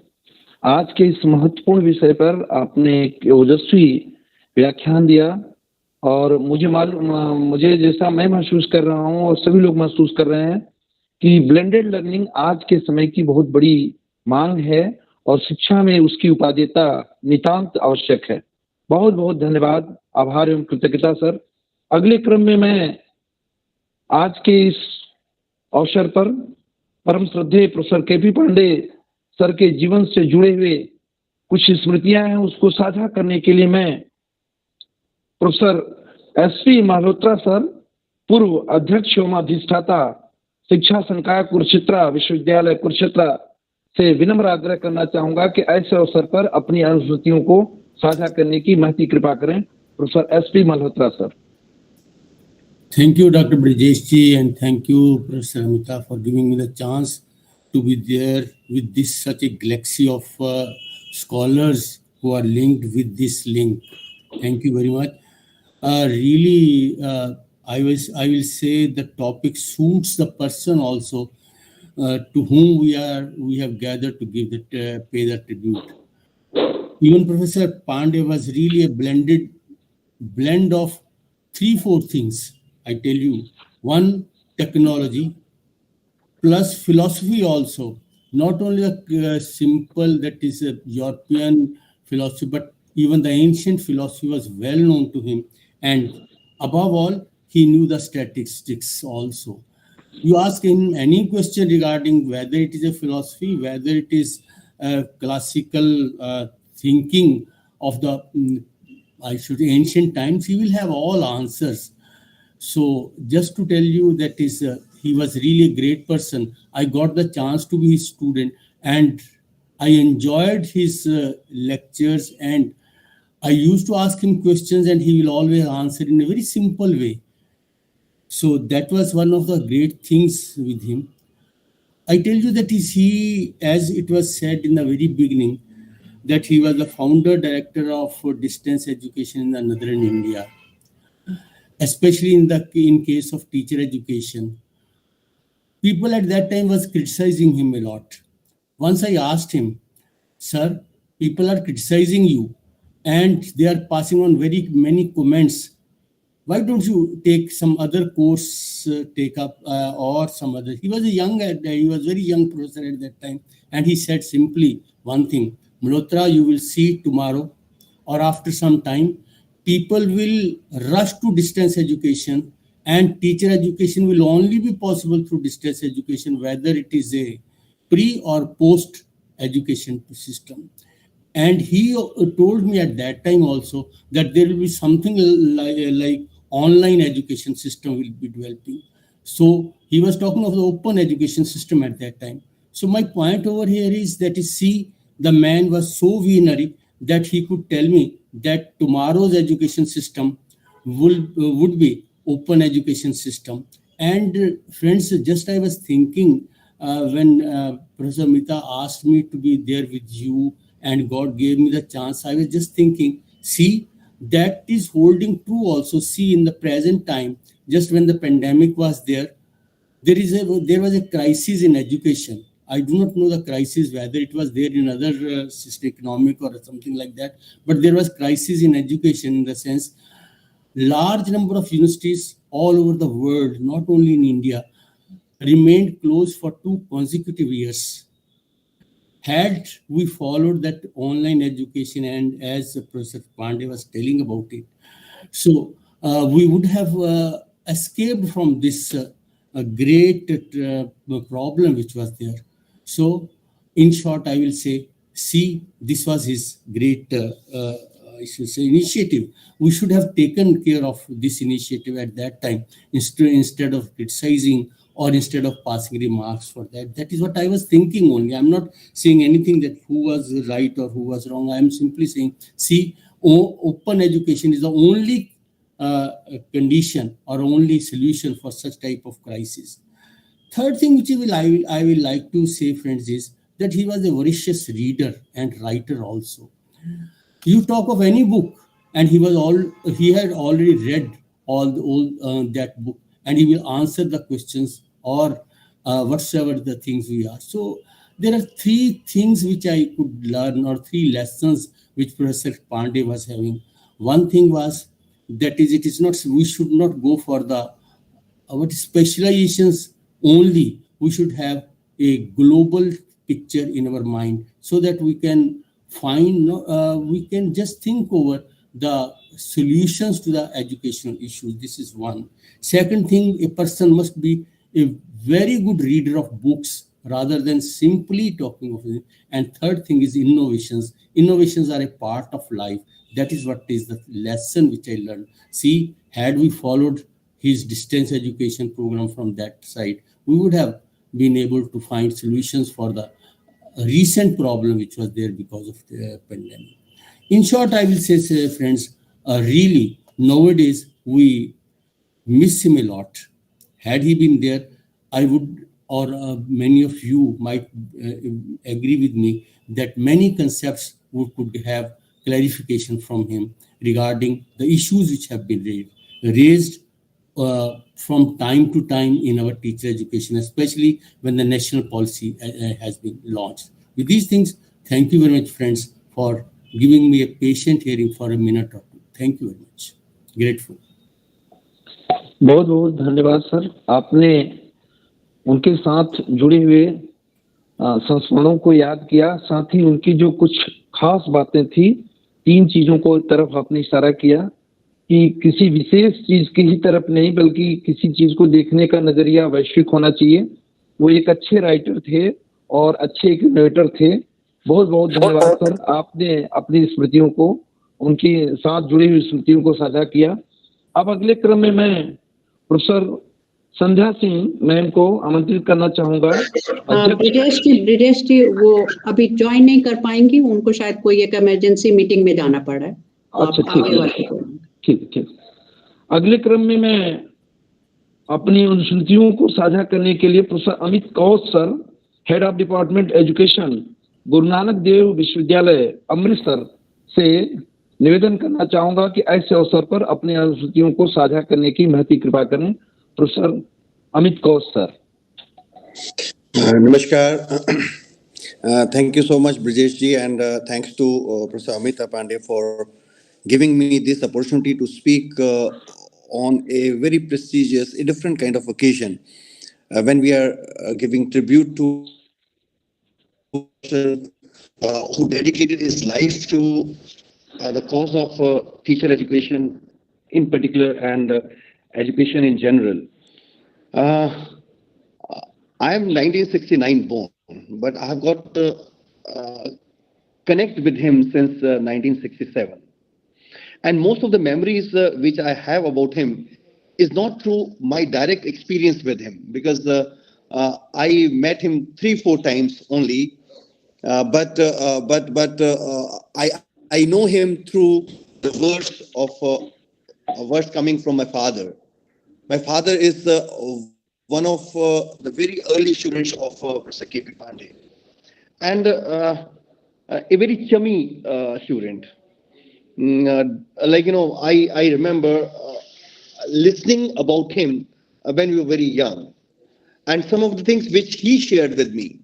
आज के इस महत्वपूर्ण विषय पर आपने एक ओजस्वी व्याख्यान दिया और मुझे जैसा मैं महसूस कर रहा हूं और सभी लोग महसूस कर रहे हैं कि ब्लेंडेड लर्निंग आज के समय की बहुत बड़ी मांग है और शिक्षा में उसकी उपादेयता नितांत आवश्यक है। बहुत बहुत धन्यवाद, आभार एवं कृतज्ञता सर। अगले क्रम में मैं आज के इस अवसर पर परम श्रद्धेय प्रोफेसर के.पी. पांडे सर के जीवन से जुड़े हुए कुछ स्मृतियां हैं, उसको साझा करने के लिए मैं प्रोफेसर एस.पी. मल्होत्रा सर, पूर्व अध्यक्ष एवं अधिष्ठाता शिक्षा संकाय कुरुक्षेत्र विश्वविद्यालय कुरुक्षेत्र से विनम्र आग्रह करना चाहूंगा कि ऐसे अवसर पर अपनी अनुभूतियों को साझा करने की महती कृपा करें। Professor SP. Malhotra sir. Thank you, Dr. Brijesh, and thank you, Professor Amita, for giving me the chance to be there with this such a galaxy of scholars who are linked with this link. Thank you very much. Really, I will say the topic suits the person also to whom we have gathered to give pay the tribute. Even Professor Pandey was really a blend of 3-4 things. I tell you, one, technology plus philosophy also. Not only a simple that is a European philosophy, but even the ancient philosophy was well known to him. And above all, he knew the statistics also. You ask him any question regarding whether it is a philosophy, whether it is classical thinking of the, ancient times, he will have all answers. So just to tell you that he was really a great person. I got the chance to be his student and I enjoyed his lectures, and I used to ask him questions and he will always answer in a very simple way. So that was one of the great things with him. I tell you that he, as it was said in the very beginning, that he was the founder director of distance education in the northern India, especially in case of teacher education. People at that time was criticizing him a lot. Once I asked him, sir, people are criticizing you and they are passing on very many comments. Why don't you take some other course, take up or some other? He was very young professor at that time. And he said simply one thing, Malhotra, you will see tomorrow or after some time, people will rush to distance education, and teacher education will only be possible through distance education, whether it is a pre or post education system. And he told me at that time also that there will be something like online education system will be developing. So he was talking of the open education system at that time. So my point over here is that the man was so visionary that he could tell me that tomorrow's education system would be open education system. And friends, just I was thinking when Professor Mita asked me to be there with you and God gave me the chance, I was just thinking, see, that is holding true also. See, in the present time, just when the pandemic was there, there was a crisis in education. I do not know the crisis, whether it was there in other system, economic or something like that, but there was crisis in education in the sense, large number of universities all over the world, not only in India, remained closed for 2 consecutive years. Had we followed that online education, and as Professor Pandey was telling about it, so we would have escaped from this great problem which was there. So, in short, I will say, see, this was his great I should say, initiative. We should have taken care of this initiative at that time instead of criticizing or instead of passing remarks for that. That is what I was thinking only. I'm not saying anything that who was right or who was wrong. I'm simply saying, see, open education is the only condition or only solution for such type of crisis. Third thing which I will like to say, friends, is that he was a voracious reader and writer also. You talk of any book, and he had already read all that book, and he will answer the questions or whatsoever the things we ask. So there are 3 things which I could learn, or 3 lessons which Professor Pandey was having. One thing was that it is not, we should not go for the specializations only. We should have a global picture in our mind so that we can we can just think over the solutions to the educational issues. This is one. Second thing, a person must be a very good reader of books rather than simply talking of it. And third thing is innovations. Innovations are a part of life. That is what is the lesson which I learned. See, had we followed his distance education program from that side, we would have been able to find solutions for the recent problem which was there because of the pandemic. In short, I will say friends, really, nowadays we miss him a lot. Had he been there, I would, or many of you might agree with me, that many concepts we could have clarification from him regarding the issues which have been raised from time to time in our teacher education, especially when the national policy has been launched. With these things, thank you very much, friends, for giving me a patient hearing for a minute or two. Thank you very much. Grateful. बहुत बहुत धन्यवाद sir, आपने उनके साथ जुड़े हुए संस्मरणों को याद किया, साथ ही उनकी जो कुछ खास बातें थी, 3 चीजों को तरफ आपने इशारा किया कि किसी विशेष चीज की ही तरफ नहीं, बल्कि किसी चीज को देखने का नजरिया वैश्विक होना चाहिए। वो एक अच्छे राइटर थे और अच्छे एक इनोवेटर थे। बहुत बहुत धन्यवाद सर, आपने अपनी स्मृतियों को, उनके साथ जुड़ी हुई स्मृतियों को साझा किया। अब अगले क्रम में मैं प्रोफेसर संध्या सिंह मैम को आमंत्रित करना चाहूंगा। ब्रिजेश जी वो अभी ज्वाइन नहीं कर पाएंगी, उनको शायद कोई एक इमरजेंसी मीटिंग में जाना पड़ा है। अच्छा, ठीक। अगले क्रम में मैं अपनी उन स्मृतियों को साझा करने के लिए professor Amit Kaur sir, head of department education, Guru Nanak Dev विश्वविद्यालय अमृतसर से निवेदन करना चाहूंगा कि ऐसे अवसर पर अपने स्मृतियों को साझा करने की महती कृपा करें। Professor Amit Kaur sir. Namaskar. Thank you so much, Brijesh ji, and thanks to Professor Amita Pandey for giving me this opportunity to speak on a very prestigious, a different kind of occasion when we are giving tribute to a person who dedicated his life to the cause of teacher education in particular and education in general. I am 1969 born, but I have got connect with him since 1967. And most of the memories which I have about him is not through my direct experience with him, because I met him 3-4 times only. But I know him through the words coming from my father. My father is one of the very early students of Professor K.P. Pandey. And a very chummy student. I remember listening about him when we were very young, and some of the things which he shared with me.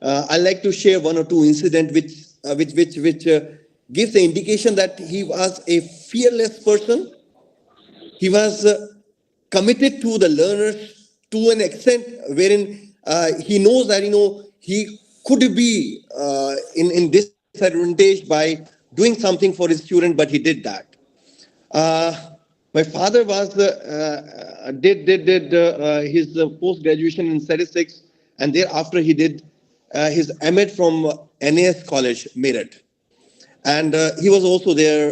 I like to share one or two incidents which gives the indication that he was a fearless person. He was committed to the learners to an extent wherein he knows that he could be in disadvantage by doing something for his student, but he did that. Uh, my father was did his post graduation in statistics, and thereafter he did his MEd from NAS College, Meerut, and he was also there,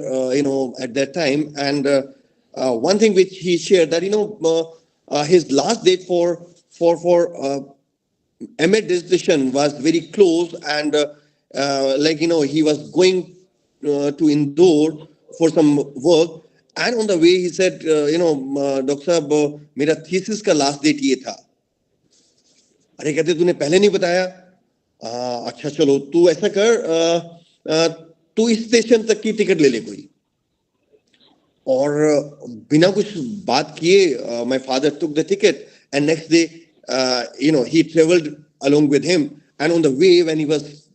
at that time. And one thing which he shared that his last date for MEd decision was very close, and he was going to Indore for some work, and on the way he said, Dr. Sahab, मेरा thesis का last date ये था. अरे कहते तूने पहले नहीं बताया. अच्छा चलो तू ऐसा कर, तू इस स्टेशन तक की टिकट ले ले कोई. और बिना कुछ बात किए my father took the ticket, and next day he traveled along with him, and on the way when he was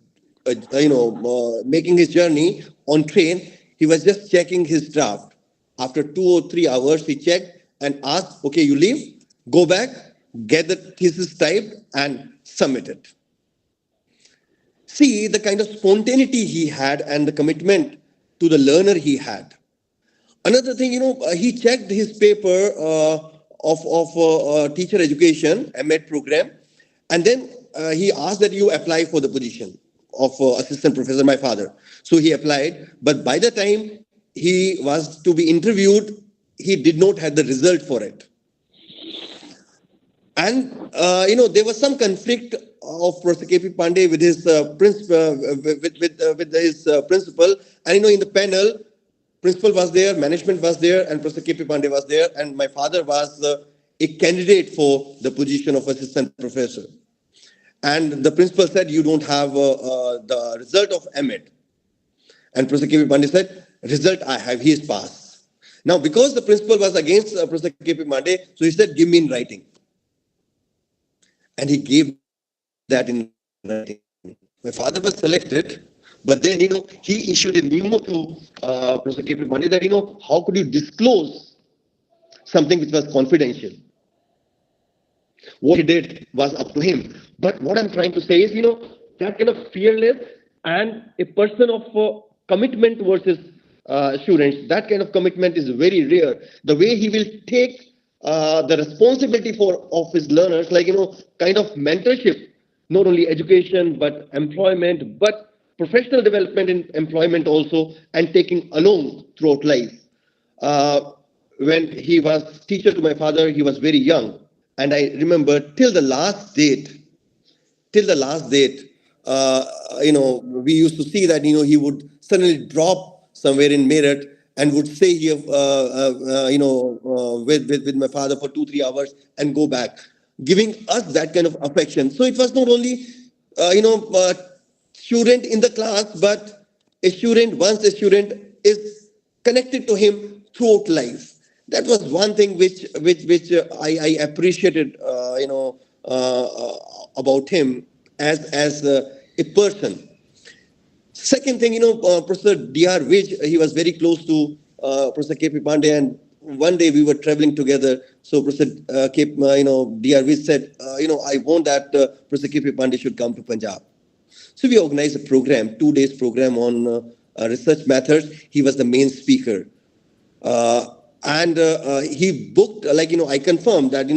making his journey on train, he was just checking his draft. After 2 or 3 hours he checked and asked, okay, you leave, go back, get the thesis typed and submit it. See the kind of spontaneity he had and the commitment to the learner he had. Another thing, he checked his paper of teacher education, MEd program, and then he asked that you apply for the position of assistant professor, my father. So he applied, but by the time he was to be interviewed, he did not have the result for it. And, there was some conflict of Professor K.P. Pandey with his principal, and, in the panel, principal was there, management was there, and Professor K.P. Pandey was there, and my father was a candidate for the position of assistant professor. And the principal said, you don't have the result of MEd. And Professor K.P. Pandey said, result I have, he is passed. Now, because the principal was against Professor K.P. Pandey, so he said, give me in writing. And he gave that in writing. My father was selected, but then, he issued a memo to Professor K.P. Pandey that, how could you disclose something which was confidential? What he did was up to him. But what I'm trying to say is, that kind of fearless and a person of commitment towards his students, that kind of commitment is very rare. The way he will take the responsibility of his learners, kind of mentorship, not only education, but employment, but professional development in employment also, and taking along throughout life. When he was teacher to my father, he was very young. And I remember till the last date, we used to see that, he would suddenly drop somewhere in Meerut and would stay here, with my father for 2-3 hours and go back, giving us that kind of affection. So it was not only, student in the class, but once a student is connected to him throughout life. That was one thing which I appreciated, about him as a person. Second thing, Professor D.R. Vij, he was very close to Professor K.P. Pandey, and one day we were traveling together. So Professor D.R. Vij said, I want that Professor K.P. Pandey should come to Punjab. So we organized a program, 2 days program on research methods. He was the main speaker. And he booked, I confirmed that,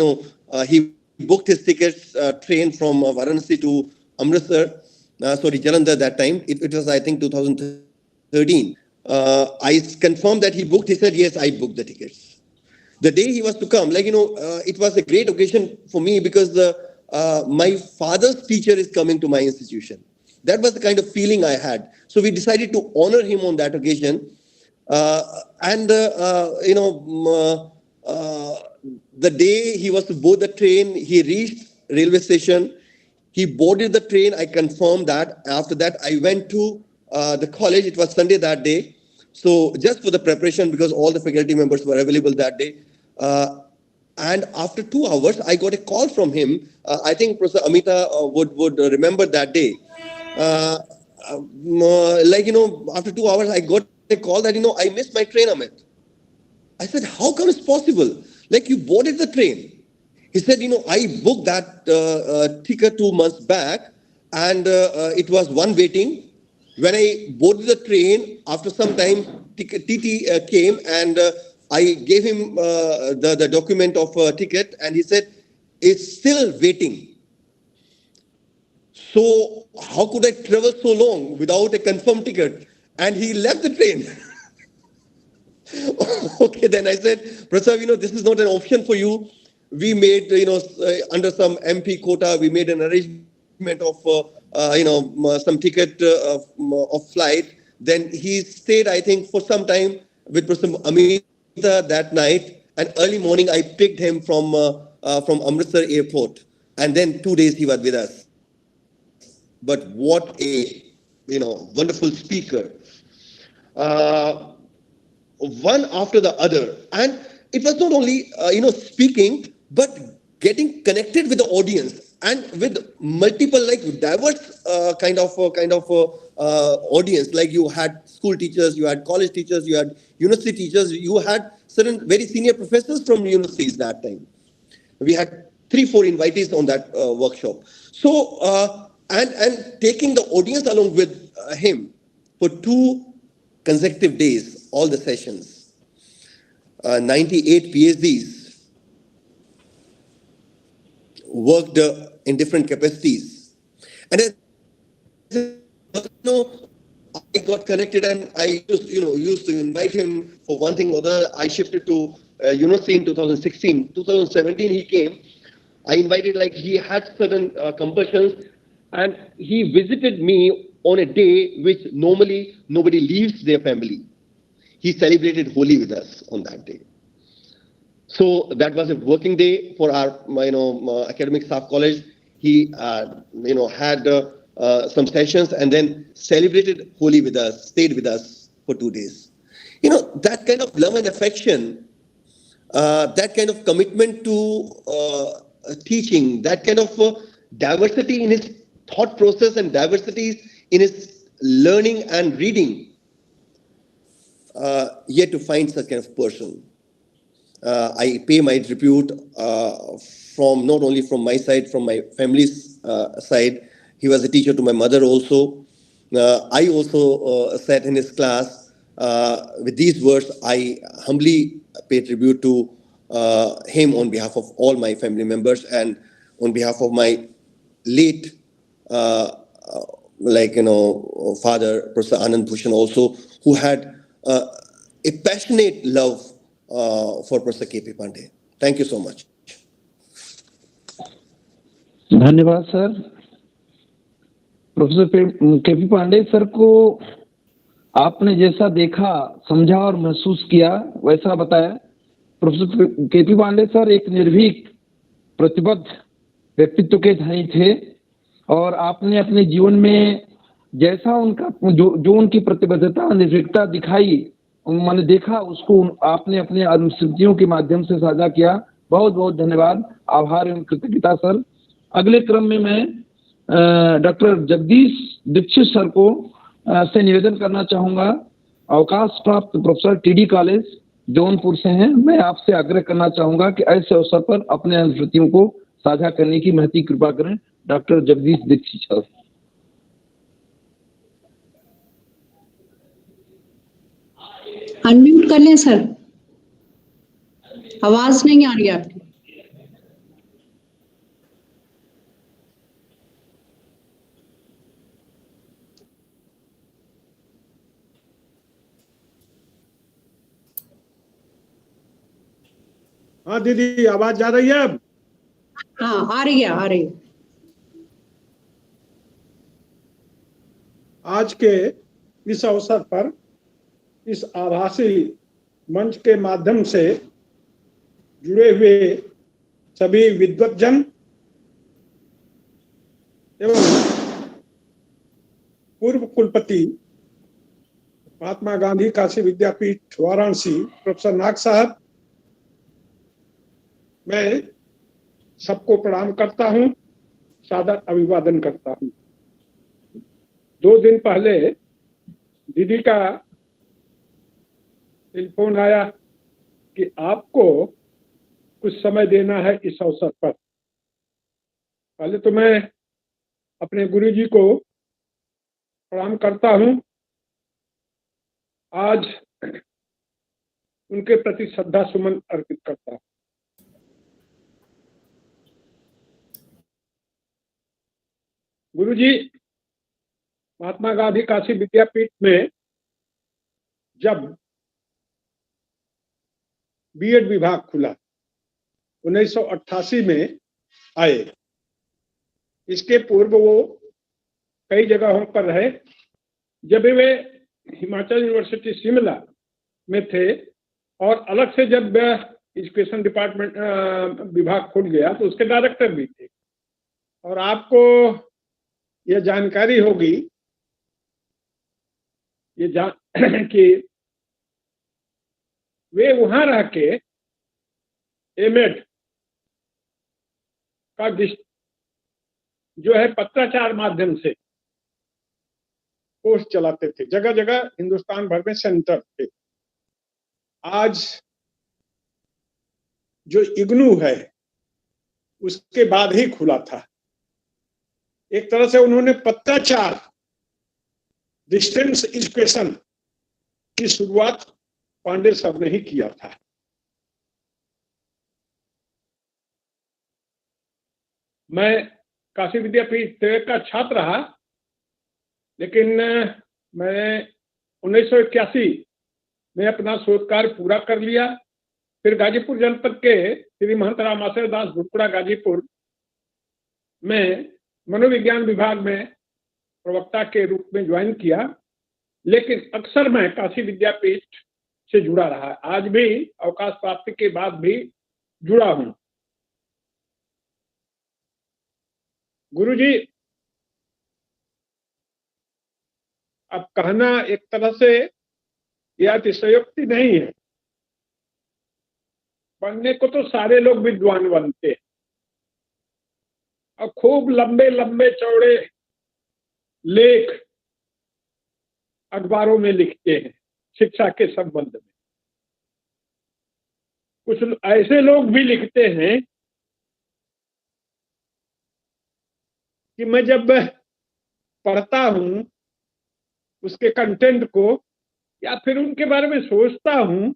he booked his tickets, train from Varanasi to Amritsar, Jalandhar that time. It was, I think, 2013. I confirmed that he booked. He said, yes, I booked the tickets. The day he was to come, it was a great occasion for me because my father's teacher is coming to my institution. That was the kind of feeling I had. So we decided to honor him on that occasion. The day he was to board the train, he reached railway station. He boarded the train. I confirmed that. After that, I went to the college. It was Sunday that day. So just for the preparation, because all the faculty members were available that day. And after 2 hours, I got a call from him. I think Professor Amita would remember that day. After 2 hours, I got a call that, I missed my train, Amit. I said, how come it's possible? Like, you boarded the train. He said, I booked that ticket 2 months back, and it was one waiting. When I boarded the train, after some time, TT came, and I gave him the document of ticket, and he said, it's still waiting. So how could I travel so long without a confirmed ticket? And he left the train. Okay, then I said, Prasad, this is not an option for you. We made, under some MP quota, we made an arrangement of, some ticket of flight. Then he stayed, I think, for some time with Professor Amita that night. And early morning, I picked him from Amritsar airport. And then 2 days he was with us. But what a, wonderful speaker. One after the other, and it was not only speaking, but getting connected with the audience and with multiple, like, diverse kind of audience. Like, you had school teachers, you had college teachers, you had university teachers, you had certain very senior professors from universities that time. We had 3-4 invitees on that workshop. So and taking the audience along with him for 2 consecutive days, all the sessions, 98 PhDs worked in different capacities. And I got connected, and I used to invite him for one thing or other. I shifted to university in 2016. 2017 he came. I invited, like, he had certain compulsions, and he visited me on a day which normally nobody leaves their family. He celebrated Holi with us on that day. So that was a working day for our academic staff college. He had some sessions and then celebrated Holi with us, stayed with us for 2 days. That kind of love and affection, that kind of commitment to teaching, that kind of diversity in his thought process and diversity in his learning and reading, yet to find such kind of person. I pay my tribute from not only from my side, from my family's side. He was a teacher to my mother also. I also sat in his class. With these words, I humbly pay tribute to him on behalf of all my family members and on behalf of my late father, Professor Anand Bhushan also, who had a passionate love for Professor K.P. Pandey. Thank you so much. धन्यवाद sir. Professor K P. Pandey sir को आपने जैसा देखा, समझा और महसूस किया, वैसा बताया। Professor K P. पांडे सर एक निर्भीक, प्रतिबद्ध व्यक्तित्व के धनी थे और आपने अपने जीवन में जैसा उनका जो उनकी प्रतिबद्धता, निर्भीकता दिखाई, मैंने देखा, उसको आपने अपने अनुस्मृतियों के माध्यम से साझा किया। बहुत बहुत धन्यवाद, आभार एवं कृतज्ञता सर। अगले क्रम में मैं डॉक्टर जगदीश दीक्षित सर को से निवेदन करना चाहूंगा। अवकाश प्राप्त प्रोफेसर टीडी कॉलेज जौनपुर से हैं। मैं आपसे आग्रह करना चाहूंगा कि ऐसे अवसर पर अपने अनुस्मृतियों को साझा करने की महती कृपा करें। Doctor Jagdish Dixit sir. Unmute कर लें सर, आवाज नहीं आ रही आपकी। हाँ दीदी, आवाज जा रही है अब? हाँ, आ रही है, आ रही है। आज के इस अवसर पर इस आभासी मंच के माध्यम से जुड़े हुए सभी विद्वज्जन एवं पूर्व कुलपति महात्मा गांधी काशी विद्यापीठ वाराणसी प्रोफेसर नाग साहब, मैं सबको प्रणाम करता हूं, सादर अभिवादन करता हूं। 2 दिन पहले दीदी का टेलीफोन आया कि आपको कुछ समय देना है इस अवसर पर। पहले तो मैं अपने गुरुजी को प्रणाम करता हूं, आज उनके प्रति श्रद्धा सुमन अर्पित करता हूं। गुरुजी, महात्मा गांधी काशी विद्यापीठ में जब बीएड विभाग खुला 1988 में आए। इसके पूर्व वो कई जगहों पर रहे। जब वे हिमाचल यूनिवर्सिटी शिमला में थे और अलग से जब एजुकेशन डिपार्टमेंट विभाग खुल गया तो उसके डायरेक्टर भी थे। और आपको यह जानकारी होगी कि वे वहां रह के एमएड का जो है पत्राचार माध्यम से कोर्स चलाते थे। जगह जगह हिंदुस्तान भर में सेंटर थे। आज जो इग्नू है उसके बाद ही खुला था। एक तरह से उन्होंने पत्राचार डिस्टेंस एजुकेशन की शुरुआत पांडे साहब ने ही किया था। मैं काशी विद्यापीठ का छात्र रहा, लेकिन मैं 1981 में अपना शोध कार्य पूरा कर लिया। फिर गाजीपुर जनपद के श्री महंत रामाशय दास भुटपुरा गाजीपुर में मनोविज्ञान विभाग में प्रवक्ता के रूप में ज्वाइन किया। लेकिन अक्सर मैं काशी विद्यापीठ से जुड़ा रहा। आज भी अवकाश प्राप्ति के बाद भी जुड़ा हूं। गुरुजी, अब कहना एक तरह से यह अतिशयोक्ति नहीं है। पढ़ने को तो सारे लोग विद्वान बनते हैं और खूब लंबे लंबे चौड़े लेख अखबारों में लिखते हैं शिक्षा के संबंध में। कुछ ऐसे लोग भी लिखते हैं कि मैं जब पढ़ता हूं उसके कंटेंट को या फिर उनके बारे में सोचता हूं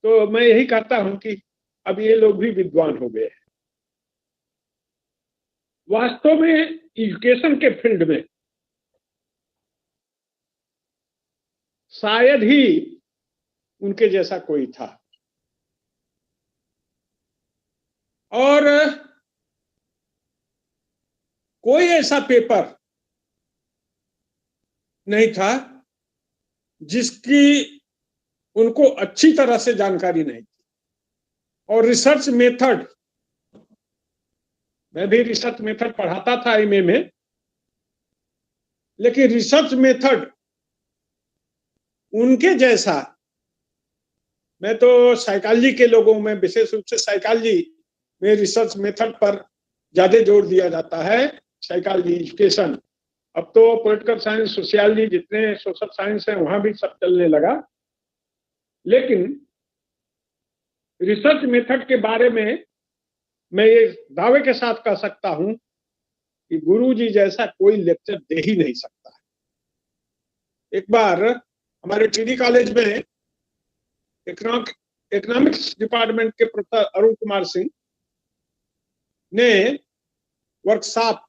तो मैं यही कहता हूं कि अब ये लोग भी विद्वान हो गए हैं। वास्तव में एजुकेशन के फील्ड में शायद ही उनके जैसा कोई था। और कोई ऐसा पेपर नहीं था जिसकी उनको अच्छी तरह से जानकारी नहीं थी। और रिसर्च मेथड, मैं भी रिसर्च मेथड पढ़ाता था एमए में, लेकिन रिसर्च मेथड उनके जैसा, मैं तो साइकोलॉजी के लोगों में, विशेष रूप से साइकोलॉजी में रिसर्च मेथड पर ज्यादा जोर दिया जाता है। साइकोलॉजी एजुकेशन, अब तो पॉलिटिकल साइंस, सोशियोलॉजी, जितने सोशल साइंस है वहां भी सब चलने लगा। लेकिन रिसर्च मेथड के बारे में मैं ये दावे के साथ कह सकता हूं कि गुरुजी जैसा कोई लेक्चर दे ही नहीं सकता। एक बार हमारे टीडी कॉलेज में इकोनॉमिक्स डिपार्टमेंट के प्रोफेसर अरुण कुमार सिंह ने वर्कशॉप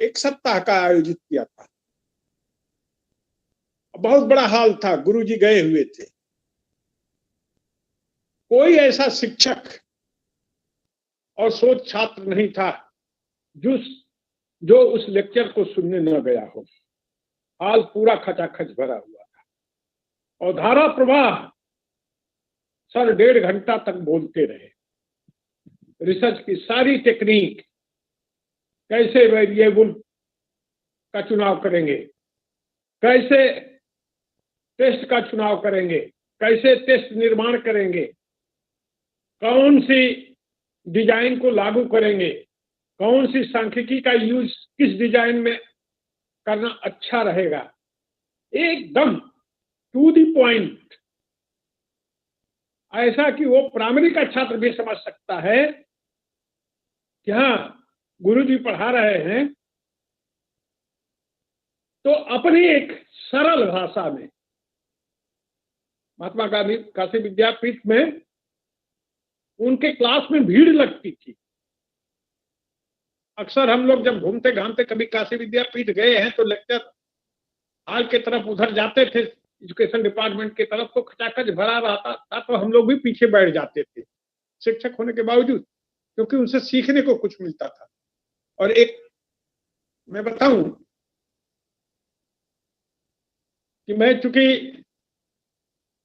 1 सप्ताह का आयोजित किया था। बहुत बड़ा हॉल था, गुरुजी गए हुए थे। कोई ऐसा शिक्षक और शोध छात्र नहीं था जो उस लेक्चर को सुनने न गया हो। हॉल पूरा खचाखच भरा हुआ था और धारा प्रवाह सर 1.5 घंटा तक बोलते रहे। रिसर्च की सारी टेक्निक कैसे वेरिएबल का चुनाव करेंगे, कैसे टेस्ट का चुनाव करेंगे, कैसे टेस्ट निर्माण करेंगे, कौन सी डिजाइन को लागू करेंगे, कौन सी सांख्यिकी का यूज किस डिजाइन में करना अच्छा रहेगा, एकदम टू द पॉइंट, ऐसा कि वो प्राइमरी का छात्र भी समझ सकता है कि हाँ गुरुजी पढ़ा रहे हैं तो अपनी एक सरल भाषा में। महात्मा गांधी काशी विद्यापीठ में उनके क्लास में भीड़ लगती थी। अक्सर हम लोग जब घूमते घामते कभी काशी विद्यापीठ गए हैं तो लेक्चर हॉल के तरफ उधर जाते थे, एजुकेशन डिपार्टमेंट की तरफ, तो खचाखच भरा रहता था, तो हम लोग भी पीछे बैठ जाते थे शिक्षक होने के बावजूद, क्योंकि उनसे सीखने को कुछ मिलता था। और एक मैं बताऊं कि मैं चूंकि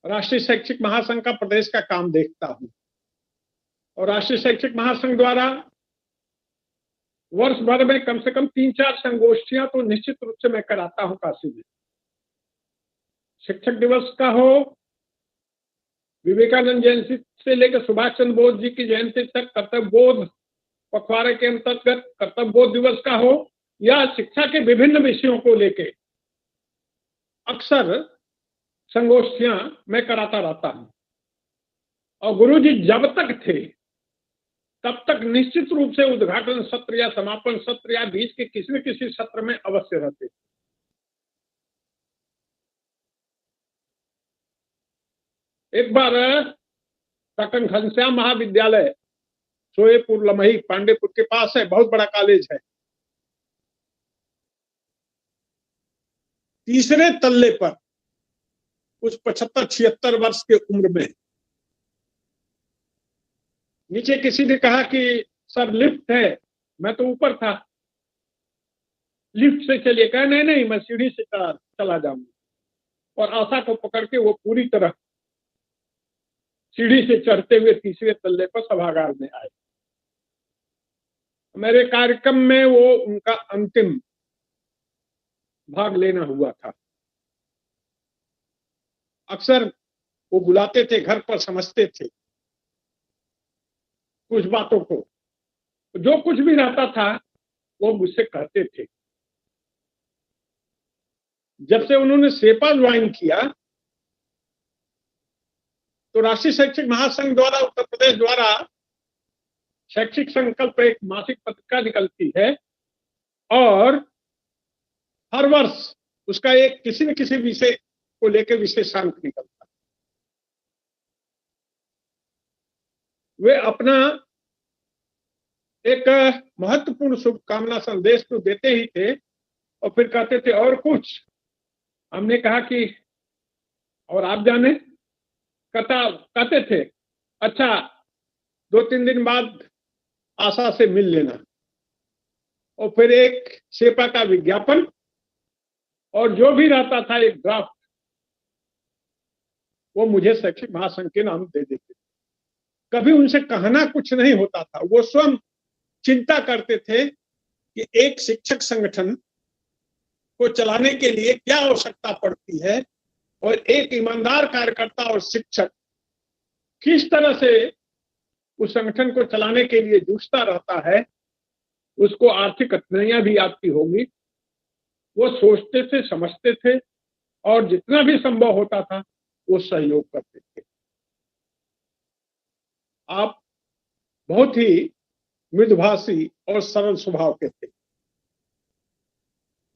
राष्ट्रीय शैक्षिक महासंघ का प्रदेश का काम देखता हूं और राष्ट्रीय शैक्षिक महासंघ द्वारा वर्ष भर में कम से कम 3-4 संगोष्ठियां तो निश्चित रूप से मैं कराता हूं काशी में। शिक्षक दिवस का हो, विवेकानंद जयंती से लेकर सुभाष चंद्र बोस जी की जयंती तक कर्तव्य बोध पखवाड़े के अंतर्गत कर्तव्य बोध दिवस का हो, या शिक्षा के विभिन्न विषयों को लेकर अक्सर संगोष्ठियां मैं कराता रहता हूं। और गुरुजी जब तक थे तब तक निश्चित रूप से उद्घाटन सत्र या समापन सत्र या बीच के किसी न किसी सत्र में अवश्य रहते। एक बार डॉक्टर घनश्याम महाविद्यालय सोएपुर लमही पांडेपुर के पास है, बहुत बड़ा कॉलेज है, तीसरे तल्ले पर कुछ 75-76 वर्ष के उम्र में नीचे किसी ने कहा कि सर लिफ्ट है। मैं तो ऊपर था, लिफ्ट से चलिए, कहा नहीं नहीं मैं सीढ़ी से चला जाऊंगा। और आशा को पकड़ के वो पूरी तरह सीढ़ी से चढ़ते हुए तीसरे तल्ले पर सभागार में आए। मेरे कार्यक्रम में वो उनका अंतिम भाग लेना हुआ था। अक्सर वो बुलाते थे घर पर, समझते थे कुछ बातों को, जो कुछ भी रहता था वो मुझसे कहते थे। जब से उन्होंने सेपा ज्वाइन किया तो राष्ट्रीय शैक्षिक महासंघ द्वारा, उत्तर प्रदेश द्वारा शैक्षिक संकल्प एक मासिक पत्रिका निकलती है और हर वर्ष उसका एक किसी न किसी विषय को लेकर विशेषांक निकलता। वे अपना एक महत्वपूर्ण शुभकामना संदेश तो देते ही थे और फिर कहते थे और कुछ। हमने कहा कि और आप जाने, कहते थे अच्छा 2-3 दिन बाद आशा से मिल लेना। और फिर एक सेपा का विज्ञापन और जो भी रहता था एक ड्राफ्ट, वो मुझे शैक्षिक महासंघ के नाम दे देते। कभी उनसे कहना कुछ नहीं होता था, वो स्वयं चिंता करते थे कि एक शिक्षक संगठन को चलाने के लिए क्या आवश्यकता पड़ती है और एक ईमानदार कार्यकर्ता और शिक्षक किस तरह से उस संगठन को चलाने के लिए जूझता रहता है, उसको आर्थिक कठिनाइयां भी आती होंगी। वो सोचते थे, समझते थे और जितना भी संभव होता था वो सहयोग करते थे। आप बहुत ही मृदुभाषी और सरल स्वभाव के थे।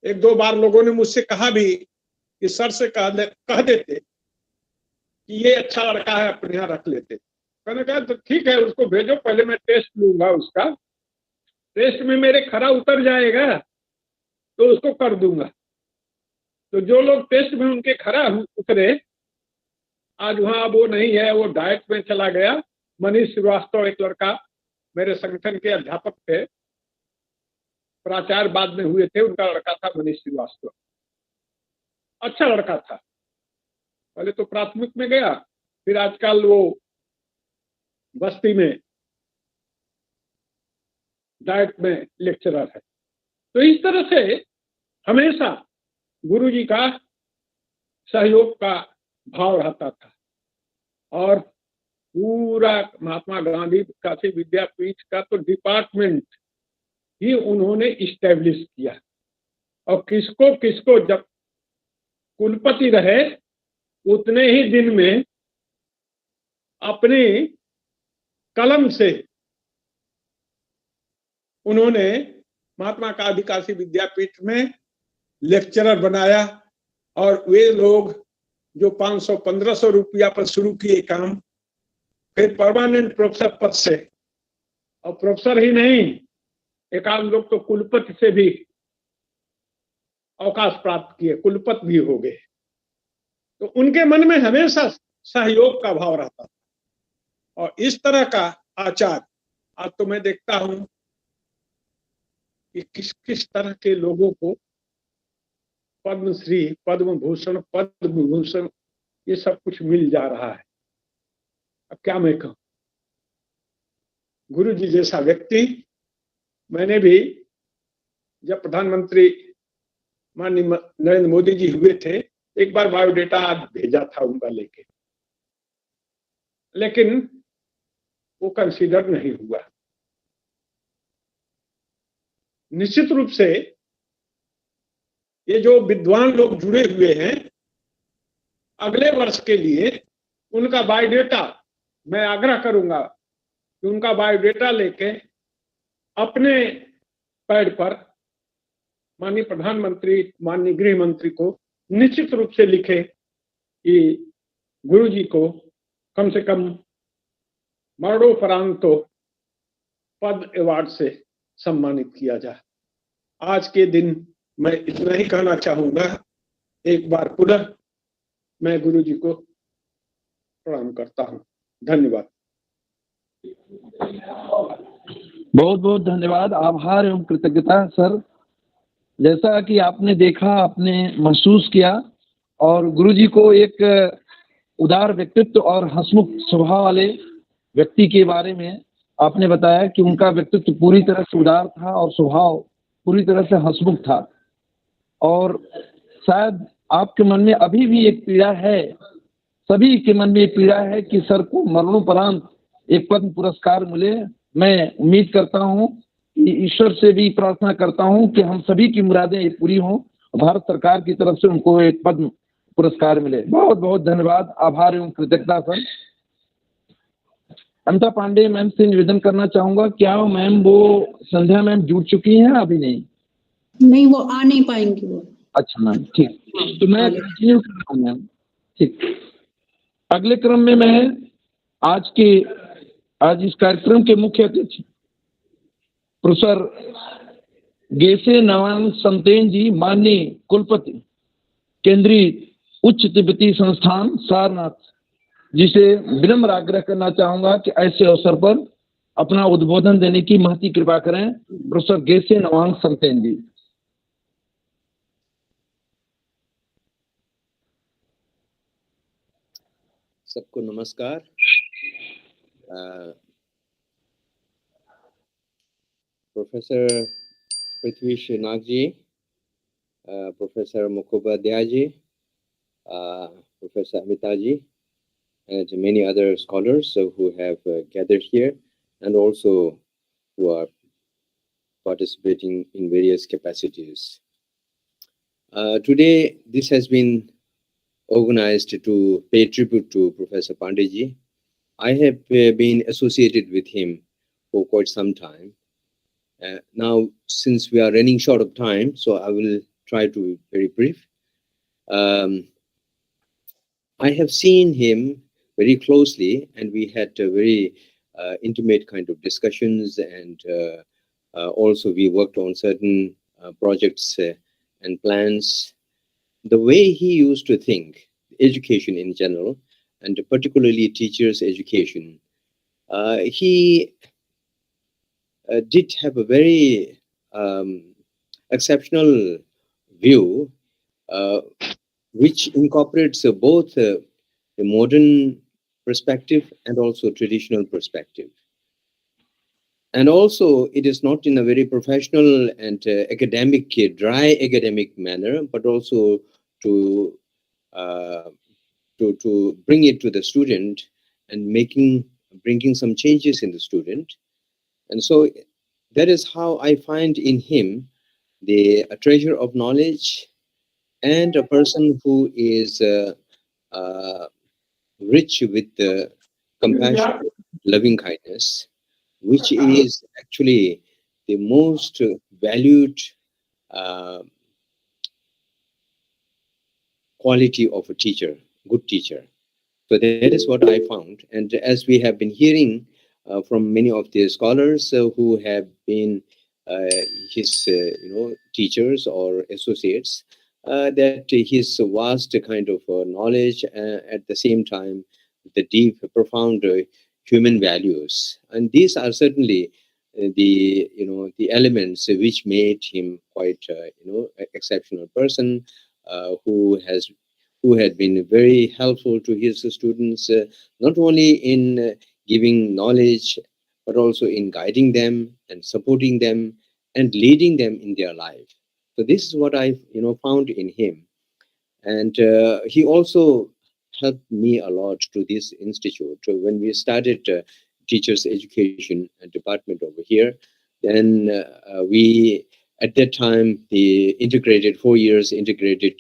1-2 बार लोगों ने मुझसे कहा भी कि सर से कह देते कि ये अच्छा लड़का है, अपने यहाँ रख लेते। मैंने कहा तो ठीक है, उसको भेजो, पहले मैं टेस्ट लूंगा उसका, टेस्ट में मेरे खरा उतर जाएगा तो उसको कर दूंगा। तो जो लोग टेस्ट में उनके खरा उतरे, आज वहां वो नहीं है, वो डाइट में चला गया। मनीष श्रीवास्तव एक लड़का, मेरे संगठन के अध्यापक थे, प्राचार्य बाद में हुए थे, उनका लड़का था मनीष श्रीवास्तव। अच्छा लड़का था, पहले तो प्राथमिक में गया, फिर आजकल वो बस्ती में डाइट में लेक्चरर है। तो इस तरह से हमेशा गुरु जी का सहयोग का भाव रहता था और पूरा महात्मा गांधी काशी विद्यापीठ का तो डिपार्टमेंट ही उन्होंने इस्टेब्लिश किया और किसको किसको जब कुलपति रहे उतने ही दिन में अपनी कलम से उन्होंने महात्मा गांधी काशी विद्यापीठ में लेक्चरर बनाया और वे लोग जो 500-1500 रुपया पर शुरू किए काम, फिर परमानेंट प्रोफेसर पद से, और प्रोफेसर ही नहीं, एक आध लोग तो कुलपति से भी अवकाश प्राप्त किए, कुलपति भी हो गए। तो उनके मन में हमेशा सहयोग का भाव रहता था और इस तरह का आचार आज तो मैं देखता हूं कि किस किस तरह के लोगों को पद्मश्री, पद्म भूषण, पद्म विभूषण ये सब कुछ मिल जा रहा है। अब क्या मैं कहूं, गुरु जी जैसा व्यक्ति, मैंने भी जब प्रधानमंत्री माननीय नरेंद्र मोदी जी हुए थे, एक बार बायोडेटा आज भेजा था उनका लेके, लेकिन वो कंसीडर नहीं हुआ। निश्चित रूप से ये जो विद्वान लोग जुड़े हुए हैं, अगले वर्ष के लिए उनका बायोडेटा मैं आग्रह करूंगा कि उनका बायोडेटा लेके अपने पैड पर माननीय प्रधानमंत्री, माननीय गृह मंत्री को निश्चित रूप से लिखे कि गुरु जी को कम से कम मरणोपरांत तो पद अवार्ड से सम्मानित किया जाए। आज के दिन मैं इतना ही कहना चाहूंगा। एक बार पुनः मैं गुरु जी को प्रणाम करता हूं। धन्यवाद। बहुत बहुत धन्यवाद, आभार एवं कृतज्ञता सर। जैसा कि आपने देखा, आपने महसूस किया और गुरुजी को एक उदार व्यक्तित्व और हंसमुख स्वभाव वाले व्यक्ति के बारे में आपने बताया कि उनका व्यक्तित्व पूरी तरह से उदार था और स्वभाव पूरी तरह से हंसमुख था। और शायद आपके मन में अभी भी एक पीड़ा है, सभी के मन में एक पीड़ा है कि सर को मरणोपरांत एक पद्म पुरस्कार मिले। मैं उम्मीद करता हूं, ईश्वर से भी प्रार्थना करता हूं कि हम सभी की मुरादें पूरी हों, भारत सरकार की तरफ से उनको एक पद्म पुरस्कार मिले। बहुत बहुत धन्यवाद, आभार एवं कृतज्ञता सर। अमिता पांडे मैम से निवेदन करना चाहूंगा, क्या मैम वो संध्या मैम जुड़ चुकी हैं अभी? नहीं, वो आ नहीं पाएंगी वो। अच्छा मैम, ठीक, तो मैं कंटिन्यू कर रहा हूँ मैम। ठीक, अगले क्रम में मैं आज इस कार्यक्रम के मुख्य अतिथि प्रोफेसर गेसे नवान संतेन जी, माननीय कुलपति केंद्रीय उच्च तिब्बती संस्थान सारनाथ, जिसे विनम्र आग्रह करना चाहूंगा कि ऐसे अवसर पर अपना उद्बोधन देने की महती कृपा करें। प्रोफेसर गेसे नवान संतेन जी। सबको नमस्कार। Professor Prithvi Shrinath ji, professor Mukhopadhyay ji, professor Amita ji, and many other scholars who have gathered here and also who are participating in various capacities. Today, this has been organized to pay tribute to Professor Pandey ji. I have been associated with him for quite some time. Now, since we are running short of time, so I will try to be very brief. I have seen him very closely, and we had a very intimate kind of discussions, and also we worked on certain projects and plans. The way he used to think, education in general, and particularly teachers' education, he did have a very exceptional view, which incorporates both the modern perspective and also traditional perspective. And also, it is not in a very professional and academic, dry academic manner, but also to uh, to bring it to the student and bringing some changes in the student. And so that is how I find in him a treasure of knowledge and a person who is uh, rich with compassion, loving kindness, which is actually the most valued uh, quality of a teacher, good teacher. So that is what I found. And as we have been hearing from many of the scholars who have been uh, his teachers or associates, that his vast kind of knowledge, at the same time the deep, profound human values, and these are certainly the elements which made him quite exceptional person who had been very helpful to his students, not only in giving knowledge, but also in guiding them and supporting them and leading them in their life. So this is what I found in him, and he also helped me a lot to this institute. So when we started teachers education department over here, then we at that time the integrated 4 years integrated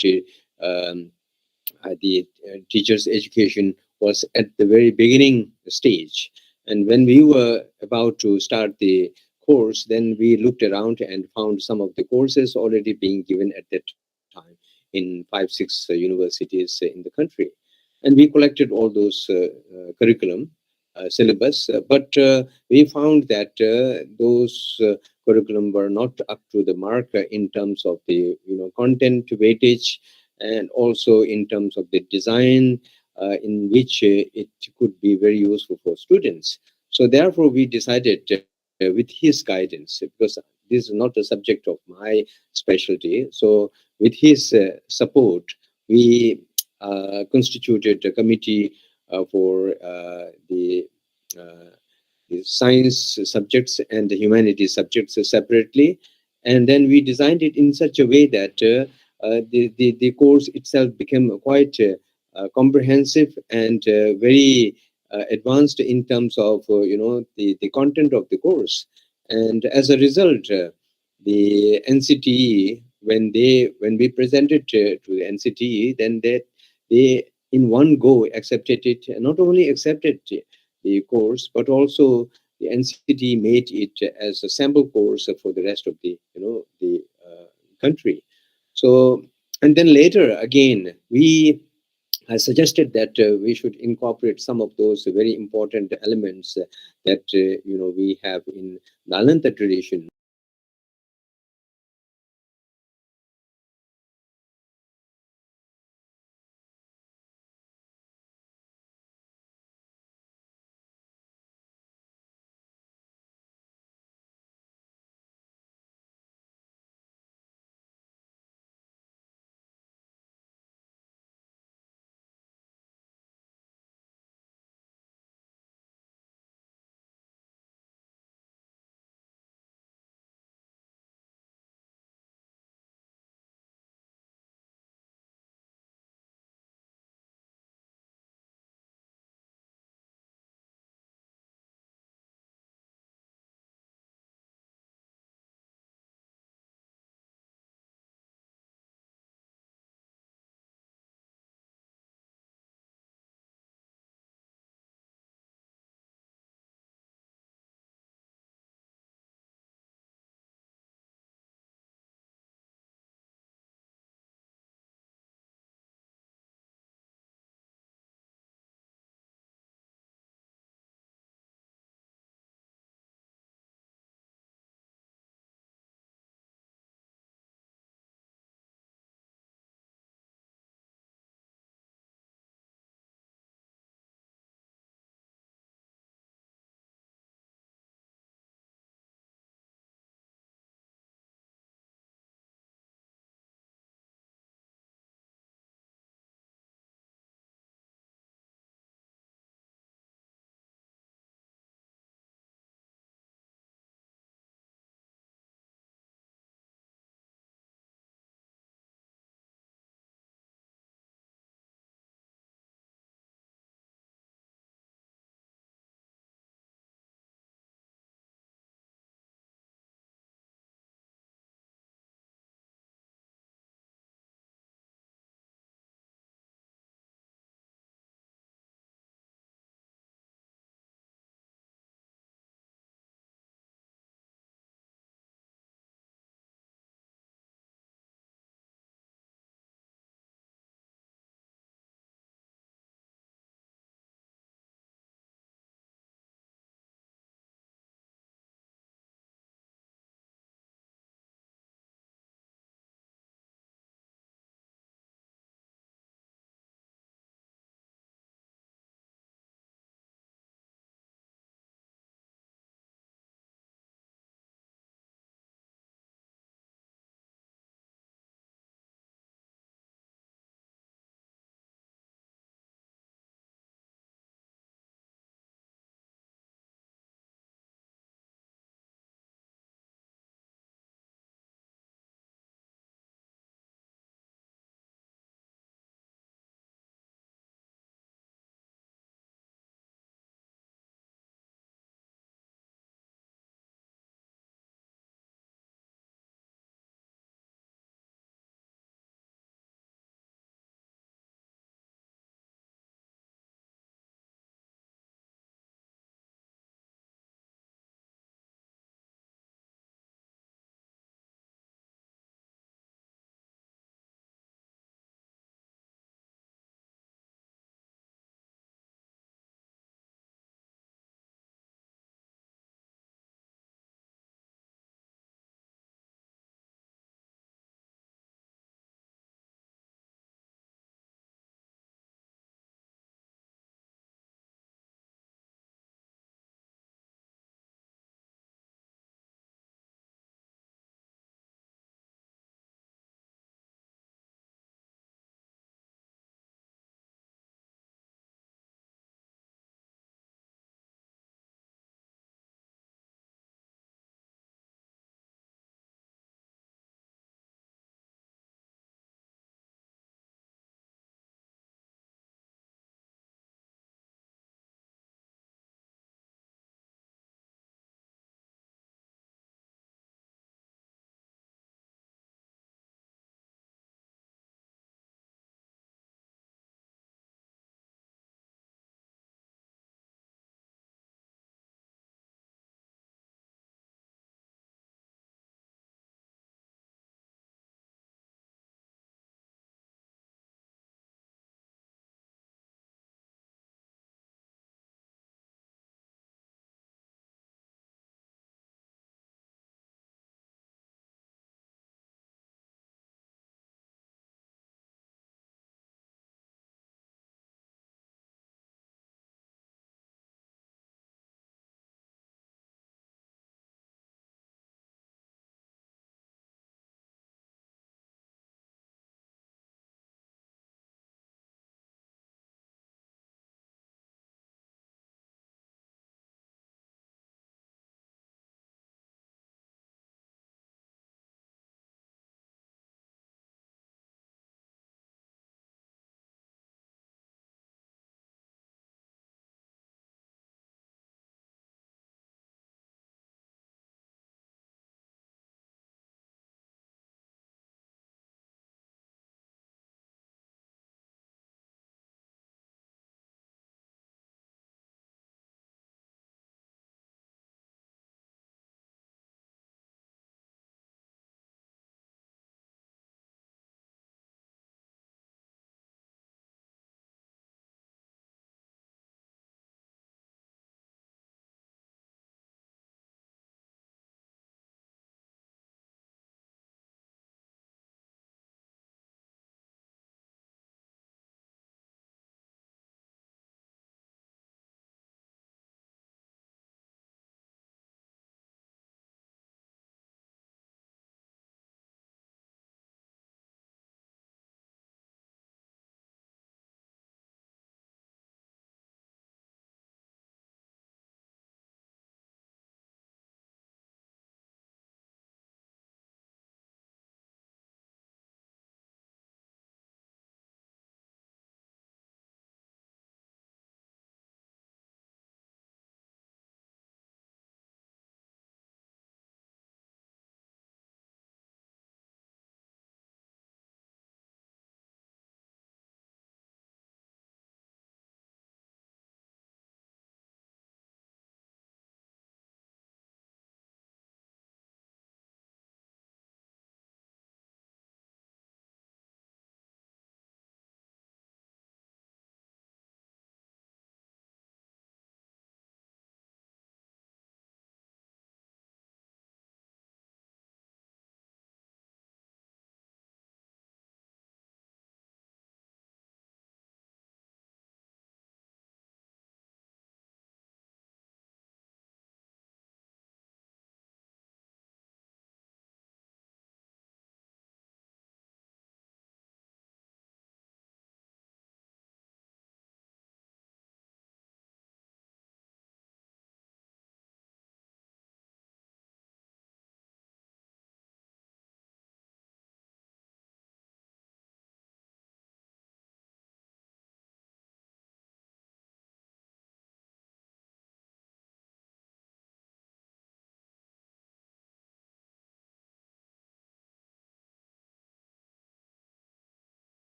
the teachers education was at the very beginning stage, and when we were about to start the course, then we looked around and found some of the courses already being given at that time in 5 6 universities in the country, and we collected all those curriculum syllabus, but we found that those curriculum were not up to the mark in terms of the content weightage, and also in terms of the design in which it could be very useful for students. So therefore, we decided with his guidance, because this is not a subject of my specialty. So with his support, we constituted a committee for uh, the science subjects and the humanities subjects separately. And then we designed it in such a way that the course itself became quite comprehensive and very advanced in terms of the content of the course. And as a result, the NCTE, when we presented to the NCTE, then they in one go accepted it. Not only accepted the course, but also the NCT made it as a sample course for the rest of the country. So, and then later again, we suggested that we should incorporate some of those very important elements that we have in Nalanda tradition.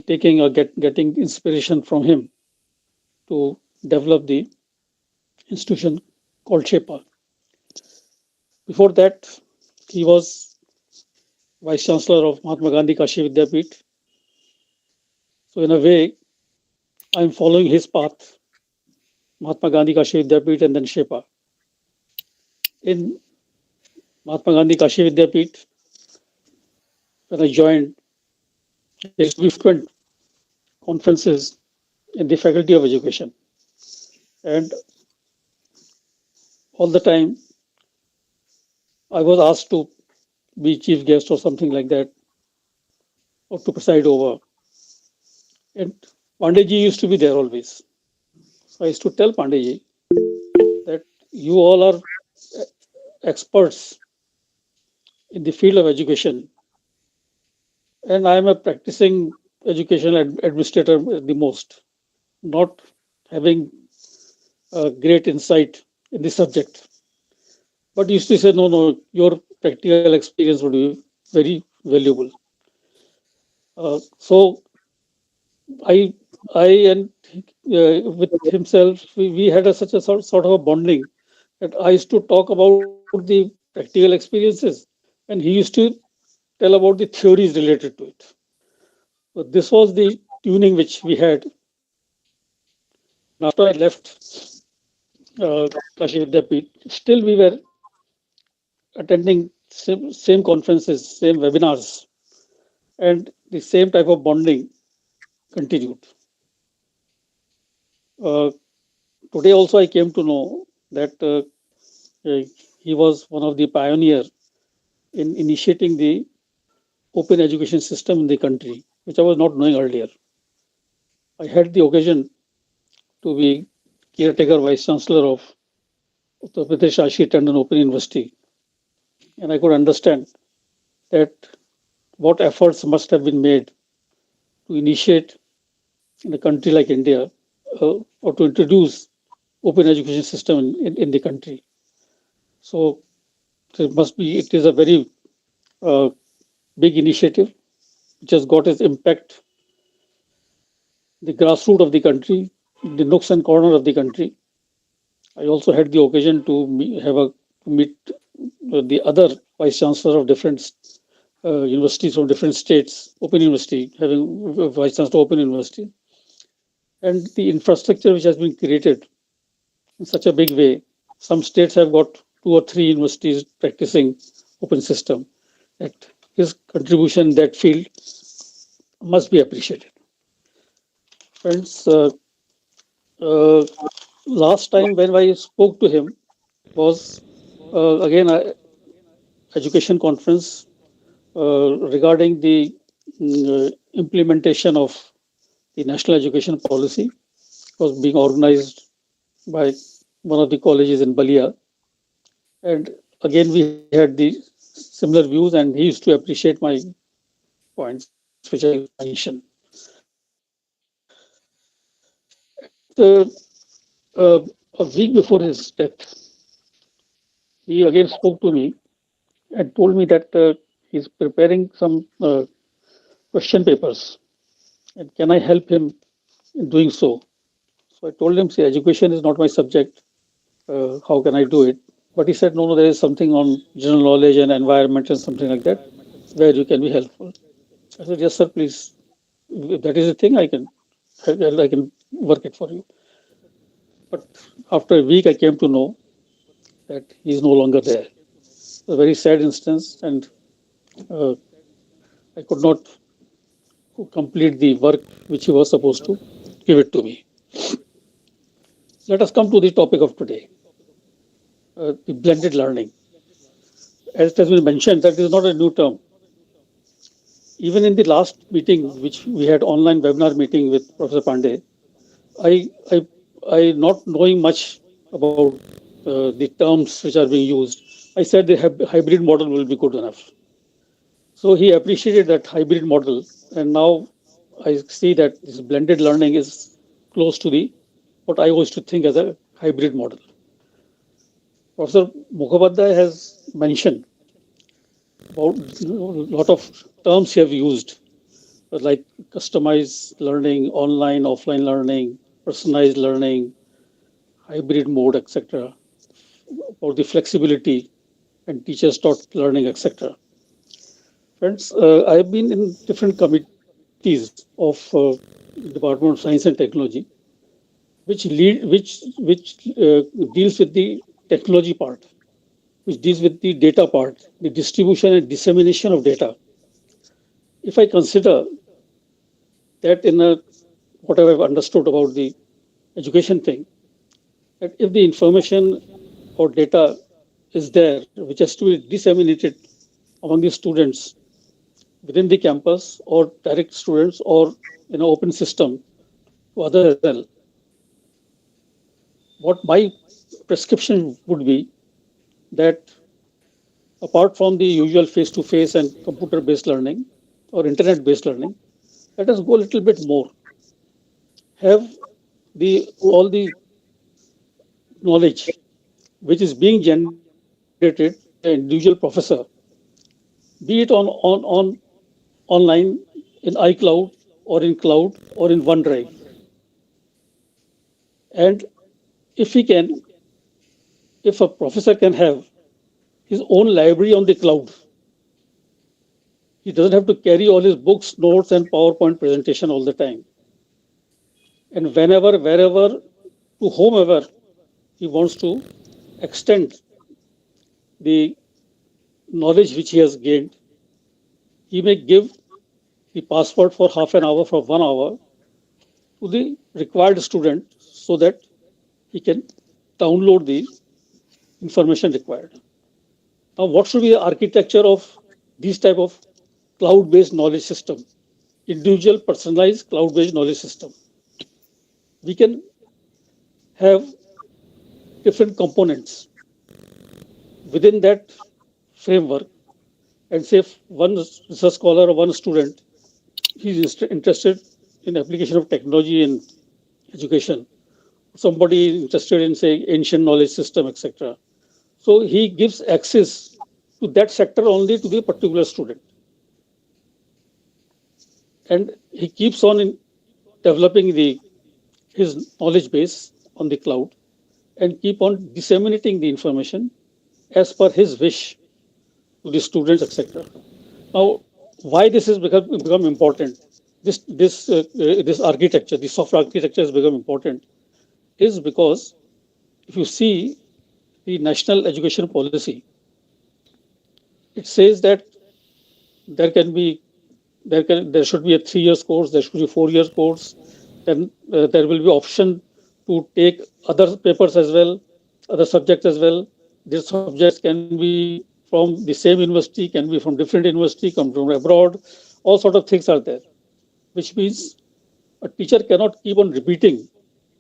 taking or getting inspiration from him to develop the institution called Shepa. Before that, he was Vice Chancellor of Mahatma Gandhi Kashi Vidyapeeth. So in a way, I'm following his path, Mahatma Gandhi Kashi Vidyapeeth and then Shepa. In Mahatma Gandhi Kashi Vidyapeeth, when I joined, there used to be frequent conferences in the Faculty of Education. And all the time, I was asked to be chief guest or something like that, or to preside over. And Pandeyji used to be there always. So I used to tell Pandeyji that you all are experts in the field of education, and I am a practicing educational administrator the most, not having a great insight in the subject. But he used to say, no, your practical experience would be very valuable. So I and with himself, we had such a sort of a bonding that I used to talk about the practical experiences, and he used to tell about the theories related to it. So this was the tuning which we had. And after I left Kashi Vidyapeeth, still we were attending same conferences, same webinars, and the same type of bonding continued. Uh, Today also I came to know that he was one of the pioneers in initiating the open education system in the country, which I was not knowing earlier. I had the occasion to be caretaker vice chancellor of Uttar Pradesh Ashi Tandon Open University, and I could understand that what efforts must have been made to initiate in a country like India or to introduce open education system in the country. So it is a very big initiative which has got its impact the grassroots of the country, the nooks and corners of the country. I also had the occasion to meet the other vice chancellors of different universities from different states, open university, having vice chancellor open university, and the infrastructure which has been created in such a big way. Some states have got 2 or 3 universities practicing open system. That his contribution in that field must be appreciated. Friends, last time when I spoke to him was again a education conference regarding the implementation of the national education policy. It was being organized by one of the colleges in Balia. And again, we had the similar views, and he used to appreciate my points, which I used to mention. A week before his death, he again spoke to me and told me that he's preparing some question papers, and can I help him in doing so? So I told him, see, education is not my subject. How can I do it? But he said, no, there is something on general knowledge and environment and something like that, where you can be helpful. I said, yes, sir, please. If that is a thing, I can work it for you. But after a week, I came to know that he is no longer there. It's a very sad instance, and I could not complete the work which he was supposed to give it to me. Let us come to the topic of today, the blended learning. As it has been mentioned, that is not a new term. Even in the last meeting, which we had online webinar meeting with Professor Pandey, I not knowing much about the terms which are being used, I said the hybrid model will be good enough. So he appreciated that hybrid model, and now I see that this blended learning is close to the what I used to think as a hybrid model. Professor Mukhopadhyay has mentioned about a lot of terms he have used like customized learning, online, offline learning, personalized learning, hybrid mode, etc., or the flexibility and teachers taught learning, etc. Friends, I've been in different committees of Department of Science and Technology, which deals with the technology part, which deals with the data part, the distribution and dissemination of data. If I consider that in a whatever I've understood about the education thing, that if the information or data is there, which has to be disseminated among the students within the campus or direct students or in an open system to others as well, what my prescription would be that apart from the usual face-to-face and computer-based learning or internet-based learning, let us go a little bit more. Have the all the knowledge which is being generated by an individual professor, be it on online in iCloud or in cloud or in OneDrive. And if he can, if a professor can have his own library on the cloud, he doesn't have to carry all his books, notes, and PowerPoint presentation all the time. And whenever, wherever, to whomever he wants to extend the knowledge which he has gained, he may give the password for half an hour, for 1 hour, to the required student so that he can download the information required. Now, what should be the architecture of this type of cloud-based knowledge system? Individual personalized cloud-based knowledge system. We can have different components within that framework, and say if one research scholar or one student is interested in application of technology in education, somebody interested in say ancient knowledge system, etc. So he gives access to that sector only to the particular student, and he keeps on developing his knowledge base on the cloud and keep on disseminating the information as per his wish to the students, etc. Now, why this has become important? This architecture, the software architecture, has become important, is because if you see the national education policy, it says that there should be a 3 years course, there should be a 4 years course, then there will be option to take other papers as well, other subjects as well. These subjects can be from the same university, can be from different university, come from abroad. All sort of things are there, which means a teacher cannot keep on repeating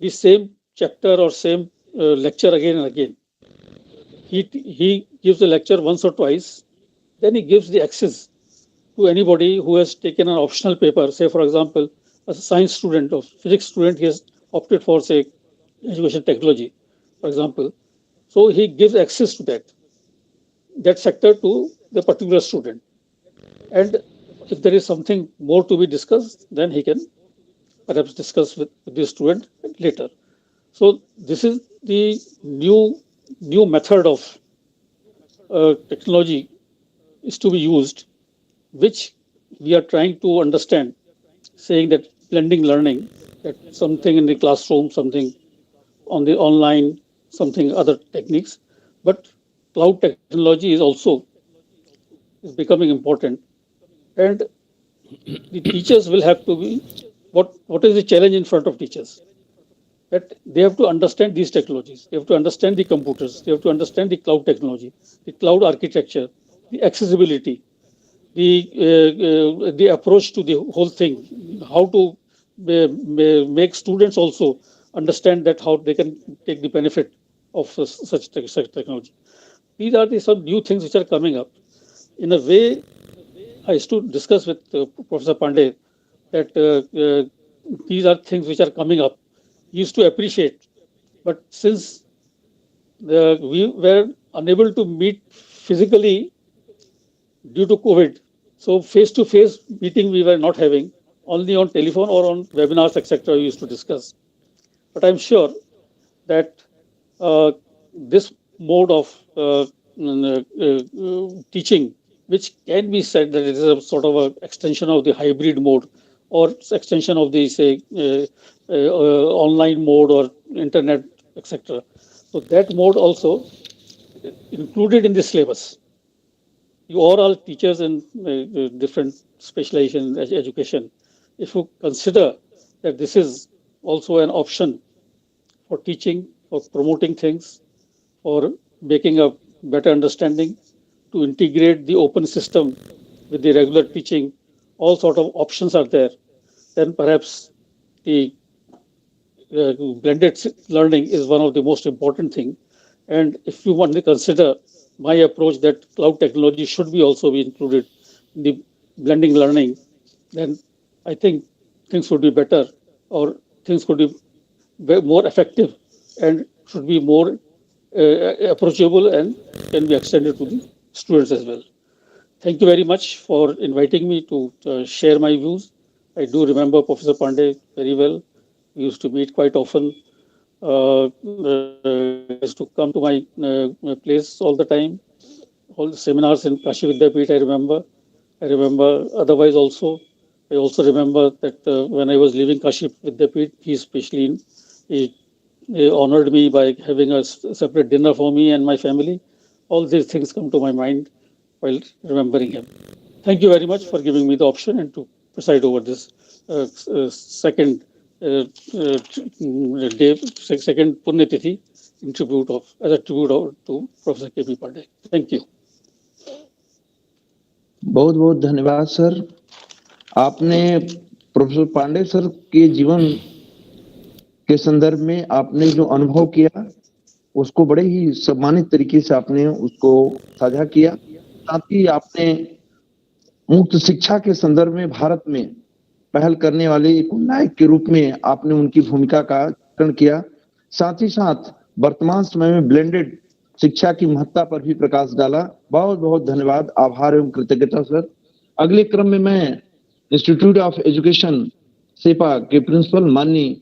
the same chapter or same lecture again and again. He gives the lecture once or twice, then he gives the access to anybody who has taken an optional paper. Say, for example, a science student or physics student, he has opted for, say, education technology, for example. So he gives access to that sector to the particular student. And if there is something more to be discussed, then he can perhaps discuss with the student later. So this is the new method of technology is to be used, which we are trying to understand, saying that blending learning, that something in the classroom, something on the online, something other techniques, but cloud technology is becoming important, and the teachers will have to be what is the challenge in front of teachers? That they have to understand these technologies, they have to understand the computers, they have to understand the cloud technology, the cloud architecture, the accessibility, the approach to the whole thing, how to make students also understand that how they can take the benefit of such technology. These are some new things which are coming up. In a way, I used to discuss with Professor Pandey that these are things which are coming up. He used to appreciate, but since we were unable to meet physically due to COVID, so face-to-face meeting we were not having. only on telephone or on webinars, etc. We used to discuss. But I'm sure that this mode of teaching, which can be said that it is a sort of an extension of the hybrid mode or extension of the, say, online mode or internet, etc. So that mode also included in the syllabus. You are all teachers in different specialization education. If you consider that this is also an option for teaching, for promoting things, for making a better understanding, to integrate the open system with the regular teaching, all sort of options are there, then perhaps the blended learning is one of the most important thing. And if you want to consider my approach that cloud technology should be also be included in the blending learning, then I think things would be better, or things could be more effective and should be more approachable and can be extended to the students as well. Thank you very much for inviting me to share my views. I do remember Professor Pandey very well. We used to meet quite often. Used to come to my place all the time. All the seminars in Kashi Vidyapith, I remember. I remember otherwise also. I also remember that when I was leaving Kashi Vidyapith, he especially he honored me by having a separate dinner for me and my family. All these things come to my mind while remembering him. Thank you very much for giving me the option and to preside over this second day, second Punyatithi in tribute of, as a tribute to Professor K.P. Pandey. Thank you. बहुत बहुत धन्यवाद sir. आपने professor Pandey sir के जीवन के संदर्भ में आपने जो अनुभव किया उसको बड़े ही सम्मानित तरीके से आपने उसको साझा किया। साथ ही आपने मुक्त शिक्षा के संदर्भ में भारत में पहल करने वाले एक नायक के रूप में आपने उनकी भूमिका का चित्रण किया। साथ ही साथ वर्तमान समय में ब्लेंडेड शिक्षा की महत्ता पर भी प्रकाश डाला। बहुत बहुत धन्यवाद, आभार एवं कृतज्ञता सर। अगले क्रम में मैं इंस्टीट्यूट ऑफ एजुकेशन सेपा के प्रिंसिपल माननीय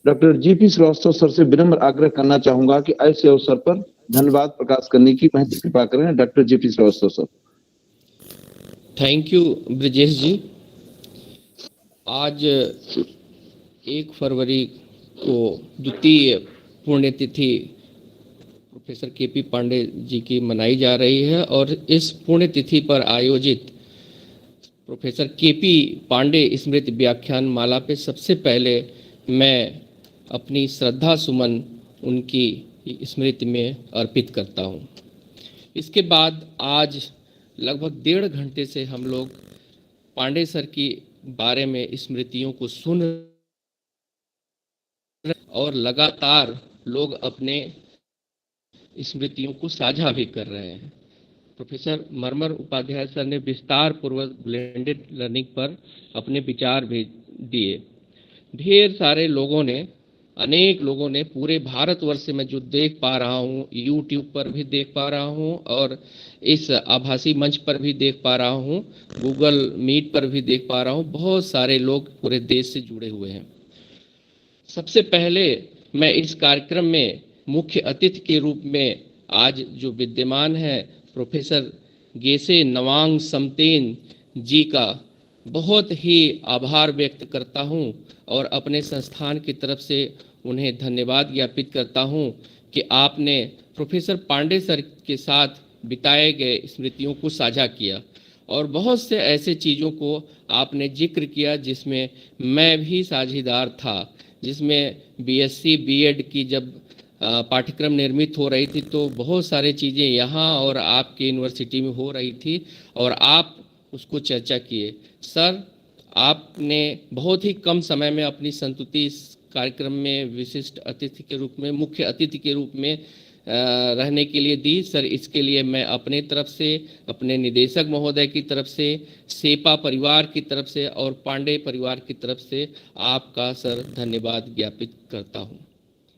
डॉक्टर जीपी श्रीवास्तव सर से विनम्र आग्रह करना चाहूंगा कि ऐसे अवसर पर धन्यवाद प्रकाश करने की महती कृपा करें। Doctor GP Srivastava sir. Thank you Brajesh ji. आज 1 फरवरी को द्वितीय पुण्यतिथि प्रोफेसर केपी पांडे जी की मनाई जा रही है और इस पुण्यतिथि पर आयोजित प्रोफेसर केपी पांडे स्मृति व्याख्यान माला पे सबसे पहले मैं अपनी श्रद्धा सुमन उनकी स्मृति में अर्पित करता हूं। इसके बाद आज लगभग 1.5 घंटे से हम लोग पांडे सर की बारे में स्मृतियों को सुन और लगातार लोग अपने स्मृतियों को साझा भी कर रहे हैं। प्रोफेसर मरमर उपाध्याय सर ने विस्तार पूर्वक ब्लेंडेड लर्निंग पर अपने विचार भी दिए। ढेर सारे लोगों ने, अनेक लोगों ने पूरे भारतवर्ष से मैं जो देख पा रहा हूँ, यूट्यूब पर भी देख पा रहा हूँ और इस आभासी मंच पर भी देख पा रहा हूँ, गूगल मीट पर भी देख पा रहा हूँ, बहुत सारे लोग पूरे देश से जुड़े हुए हैं। सबसे पहले मैं इस कार्यक्रम में मुख्य अतिथि के रूप में आज जो विद्यमान है प्रोफेसर गेसे नवांग समतेन जी का बहुत ही आभार व्यक्त करता हूं और अपने संस्थान की तरफ से उन्हें धन्यवाद ज्ञापित करता हूं कि आपने प्रोफेसर पांडे सर के साथ बिताए गए स्मृतियों को साझा किया और बहुत से ऐसे चीज़ों को आपने जिक्र किया जिसमें मैं भी साझीदार था, जिसमें बीएससी बीएड की जब पाठ्यक्रम निर्मित हो रही थी तो बहुत सारे चीज़ें यहाँ और आपकी यूनिवर्सिटी में हो रही थी और आप उसको चर्चा किए। सर, आपने बहुत ही कम समय में अपनी संस्तुति इस कार्यक्रम में विशिष्ट अतिथि के रूप में, मुख्य अतिथि के रूप में रहने के लिए दी। सर, इसके लिए मैं अपने तरफ से, अपने निदेशक महोदय की तरफ से, सेपा परिवार की तरफ से और पांडे परिवार की तरफ से आपका सर धन्यवाद ज्ञापित करता हूँ।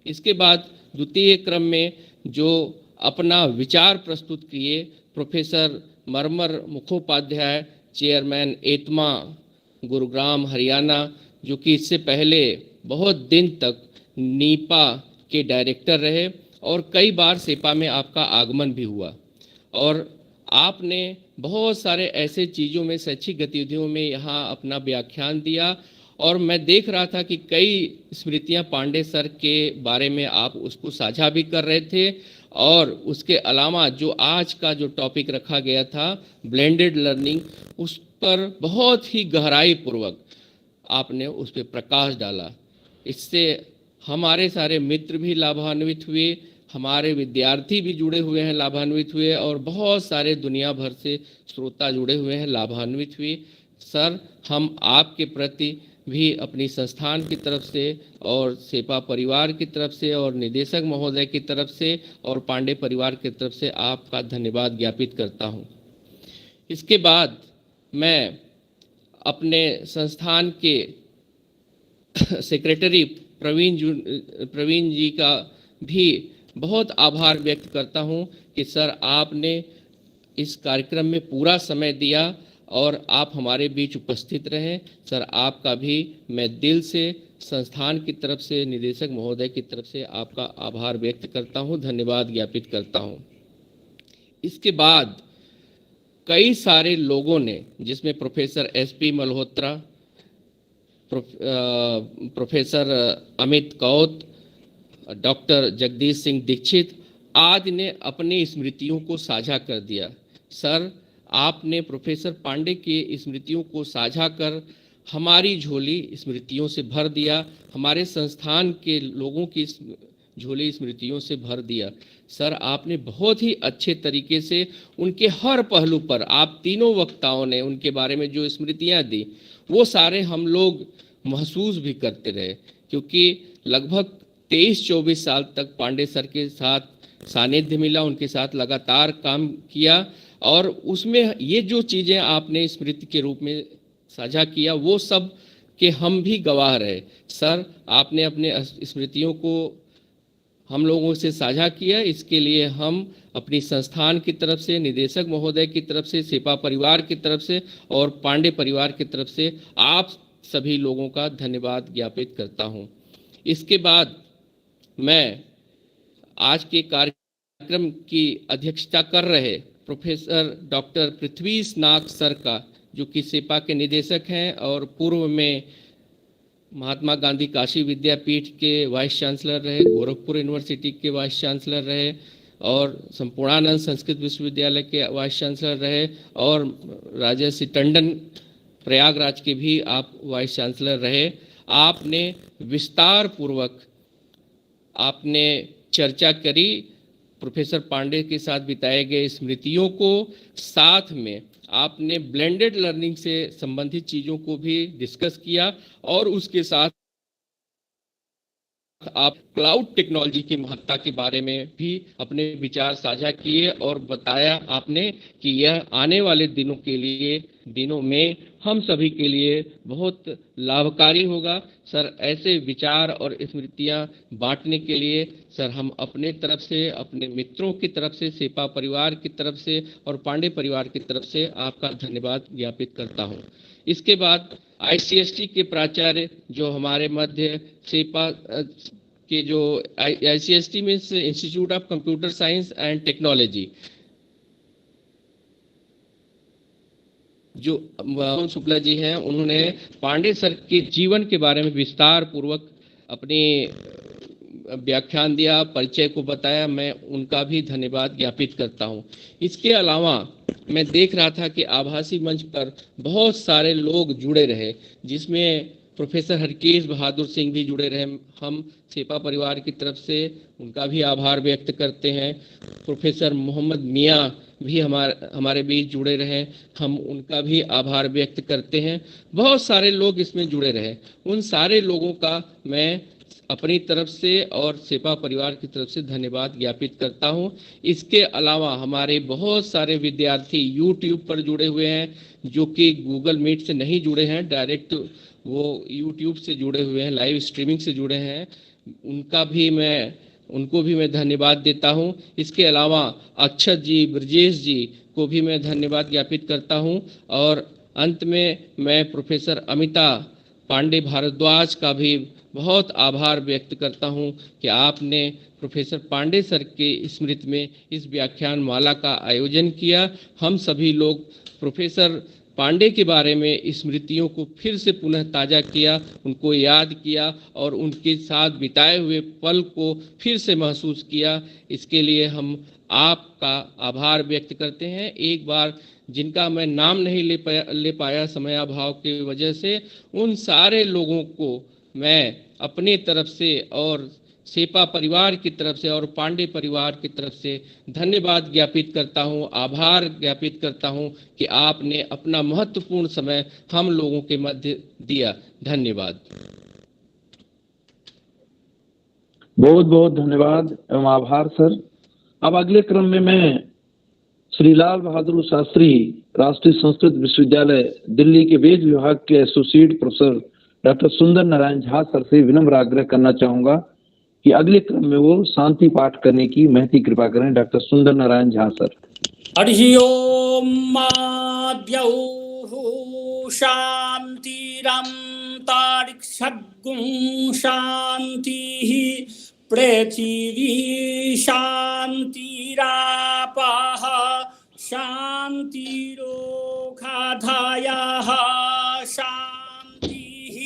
इसके बाद द्वितीय क्रम में जो अपना विचार प्रस्तुत किए प्रोफेसर मरमर मुखोपाध्याय, चेयरमैन एतमा गुरुग्राम हरियाणा, जो कि इससे पहले बहुत दिन तक नीपा के डायरेक्टर रहे और कई बार सेपा में आपका आगमन भी हुआ और आपने बहुत सारे ऐसे चीज़ों में, शैक्षिक गतिविधियों में यहाँ अपना व्याख्यान दिया और मैं देख रहा था कि कई स्मृतियाँ पांडे सर के बारे में आप उसको साझा भी कर रहे थे और उसके अलावा जो आज का जो टॉपिक रखा गया था ब्लेंडेड लर्निंग, उस पर बहुत ही गहराई पूर्वक आपने उस पर प्रकाश डाला। इससे हमारे सारे मित्र भी लाभान्वित हुए, हमारे विद्यार्थी भी जुड़े हुए हैं, लाभान्वित हुए और बहुत सारे दुनिया भर से श्रोता जुड़े हुए हैं, लाभान्वित हुए। सर, हम आपके प्रति भी अपनी संस्थान की तरफ से और सेपा परिवार की तरफ से और निदेशक महोदय की तरफ से और पांडे परिवार की तरफ से आपका धन्यवाद ज्ञापित करता हूँ। इसके बाद मैं अपने संस्थान के सेक्रेटरी प्रवीण जी का भी बहुत आभार व्यक्त करता हूं कि सर आपने इस कार्यक्रम में पूरा समय दिया और आप हमारे बीच उपस्थित रहे। सर, आपका भी मैं दिल से संस्थान की तरफ से, निदेशक महोदय की तरफ से आपका आभार व्यक्त करता हूं, धन्यवाद ज्ञापित करता हूं। इसके बाद कई सारे लोगों ने, जिसमें professor SP Malhotra, professor Amit कौत, डॉक्टर जगदीश सिंह दीक्षित आदि ने अपनी स्मृतियों को साझा कर दिया। सर, आपने प्रोफेसर पांडे की स्मृतियों को साझा कर हमारी झोली स्मृतियों से भर दिया, हमारे संस्थान के लोगों की झोली स्मृतियों से भर दिया। सर, आपने बहुत ही अच्छे तरीके से उनके हर पहलू पर, आप तीनों वक्ताओं ने उनके बारे में जो स्मृतियां दी वो सारे हम लोग महसूस भी करते रहे, क्योंकि लगभग 23-24 साल तक पांडे सर के साथ सानिध्य मिला, उनके साथ लगातार काम किया और उसमें ये जो चीज़ें आपने स्मृति के रूप में साझा किया वो सब के हम भी गवाह रहे। सर, आपने अपने स्मृतियों को हम लोगों से साझा किया, इसके लिए हम अपनी संस्थान की तरफ से, निदेशक महोदय की तरफ से, सेपा परिवार की तरफ से और पांडे परिवार की तरफ से आप सभी लोगों का धन्यवाद ज्ञापित करता हूं। इसके बाद मैं आज के कार्यक्रम की अध्यक्षता कर रहे प्रोफेसर डॉक्टर पृथ्वी नाथ सर का, जो कि सेपा के निदेशक हैं और पूर्व में महात्मा गांधी काशी विद्यापीठ के वाइस चांसलर रहे, गोरखपुर यूनिवर्सिटी के वाइस चांसलर रहे और संपूर्णानंद संस्कृत विश्वविद्यालय के वाइस चांसलर रहे और राजर्षि टंडन प्रयागराज के भी आप वाइस चांसलर रहे। आपने विस्तार पूर्वक आपने चर्चा करी प्रोफेसर पांडे के साथ बिताए गए स्मृतियों को, साथ में आपने ब्लेंडेड लर्निंग से संबंधित चीज़ों को भी डिस्कस किया और उसके साथ आप क्लाउड टेक्नोलॉजी की महत्ता के बारे में भी अपने विचार साझा किए और बताया आपने कि यह आने वाले दिनों में हम सभी के लिए बहुत लाभकारी होगा। सर, ऐसे विचार और स्मृतियां बांटने के लिए सर हम अपने तरफ से, अपने मित्रों की तरफ से, सेपा परिवार की तरफ से और पांडे परिवार की तरफ से आपका धन्यवाद ज्ञापित करता हूं। इसके बाद ICST के प्राचार्य जो हमारे मध्य सेपा के जो ICST means institute of computer science and technology, जो शुक्ला जी हैं, उन्होंने पांडे सर के जीवन के बारे में विस्तार पूर्वक अपने व्याख्यान दिया, परिचय को बताया। मैं उनका भी धन्यवाद ज्ञापित करता हूं। इसके अलावा मैं देख रहा था कि आभासी मंच पर बहुत सारे लोग जुड़े रहे, जिसमें प्रोफेसर हरकेश बहादुर सिंह भी जुड़े रहे। हम सेपा परिवार की तरफ से उनका भी आभार व्यक्त करते हैं। प्रोफेसर मोहम्मद मियाँ भी हमारे बीच जुड़े रहे, हम उनका भी आभार व्यक्त करते हैं। बहुत सारे लोग इसमें जुड़े रहे, उन सारे लोगों का मैं अपनी तरफ से और सेपा परिवार की तरफ से धन्यवाद ज्ञापित करता हूं। इसके अलावा हमारे बहुत सारे विद्यार्थी YouTube पर जुड़े हुए हैं, जो कि गूगल मीट से नहीं जुड़े हैं, डायरेक्ट वो YouTube से जुड़े हुए हैं, लाइव स्ट्रीमिंग से जुड़े हैं, उनको भी मैं धन्यवाद देता हूं। इसके अलावा अक्षत जी, ब्रजेश जी को भी मैं धन्यवाद ज्ञापित करता हूं और अंत में मैं प्रोफेसर अमिता पांडे भारद्वाज का भी बहुत आभार व्यक्त करता हूं कि आपने प्रोफेसर पांडे सर के स्मृति में इस व्याख्यान माला का आयोजन किया। हम सभी लोग प्रोफेसर पांडे के बारे में स्मृतियों को फिर से पुनः ताज़ा किया, उनको याद किया और उनके साथ बिताए हुए पल को फिर से महसूस किया। इसके लिए हम आपका आभार व्यक्त करते हैं। एक बार जिनका मैं नाम नहीं ले पाया समयाभाव की वजह से, उन सारे लोगों को मैं अपनी तरफ से और शेपा परिवार की तरफ से और पांडे परिवार की तरफ से धन्यवाद ज्ञापित करता हूं, आभार ज्ञापित करता हूं कि आपने अपना महत्वपूर्ण समय हम लोगों के मध्य दिया। धन्यवाद। बहुत बहुत धन्यवाद एवं आभार सर। अब अगले क्रम में मैं श्री लाल बहादुर शास्त्री राष्ट्रीय संस्कृत विश्वविद्यालय दिल्ली के वेद विभाग के एसोसिएट प्रोफेसर डॉक्टर सुंदर नारायण झा सर से विनम्र आग्रह करना चाहूंगा कि अगले क्रम में वो शांति पाठ करने की महती कृपा करें। डॉक्टर सुंदर नारायण झा सर। हरि ओम द्यौः शान्तिरं तारिक सद्गुं शान्तिः पृथिवी शान्तिरापः शान्तिरोषधयः शान्तिः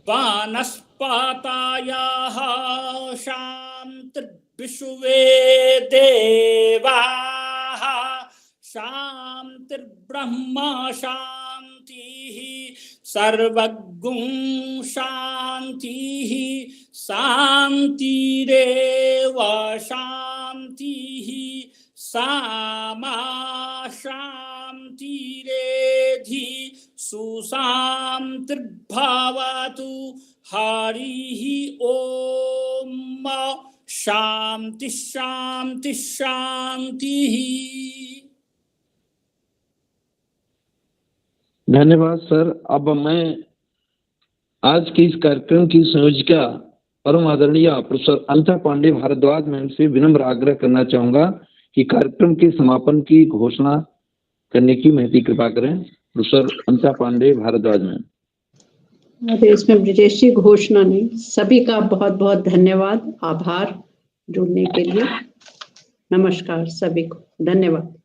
वनस्पतयः शान्तिर्विश्वे देवाः शान्तिर्ब्रह्म शान्तिः सर्वगुं शान्तिः शान्तिरेव शान्तिः सामा शान्तिरेधि सुशान्तिर्भवतु। हरिः ओम शांति शांति शांतिः। धन्यवाद सर। अब मैं आज के इस कार्यक्रम की संयोजिका परम आदरणीय प्रोफेसर अमिता पांडे भारद्वाज मैम से विनम्र आग्रह करना चाहूंगा कि कार्यक्रम के समापन की घोषणा करने की महती कृपा करें। Professor Amita Pandey Bhardwaj ma'am. इसमें ब्रिजेश जी घोषणा नहीं, सभी का बहुत बहुत धन्यवाद, आभार जुड़ने के लिए। नमस्कार सभी को, धन्यवाद।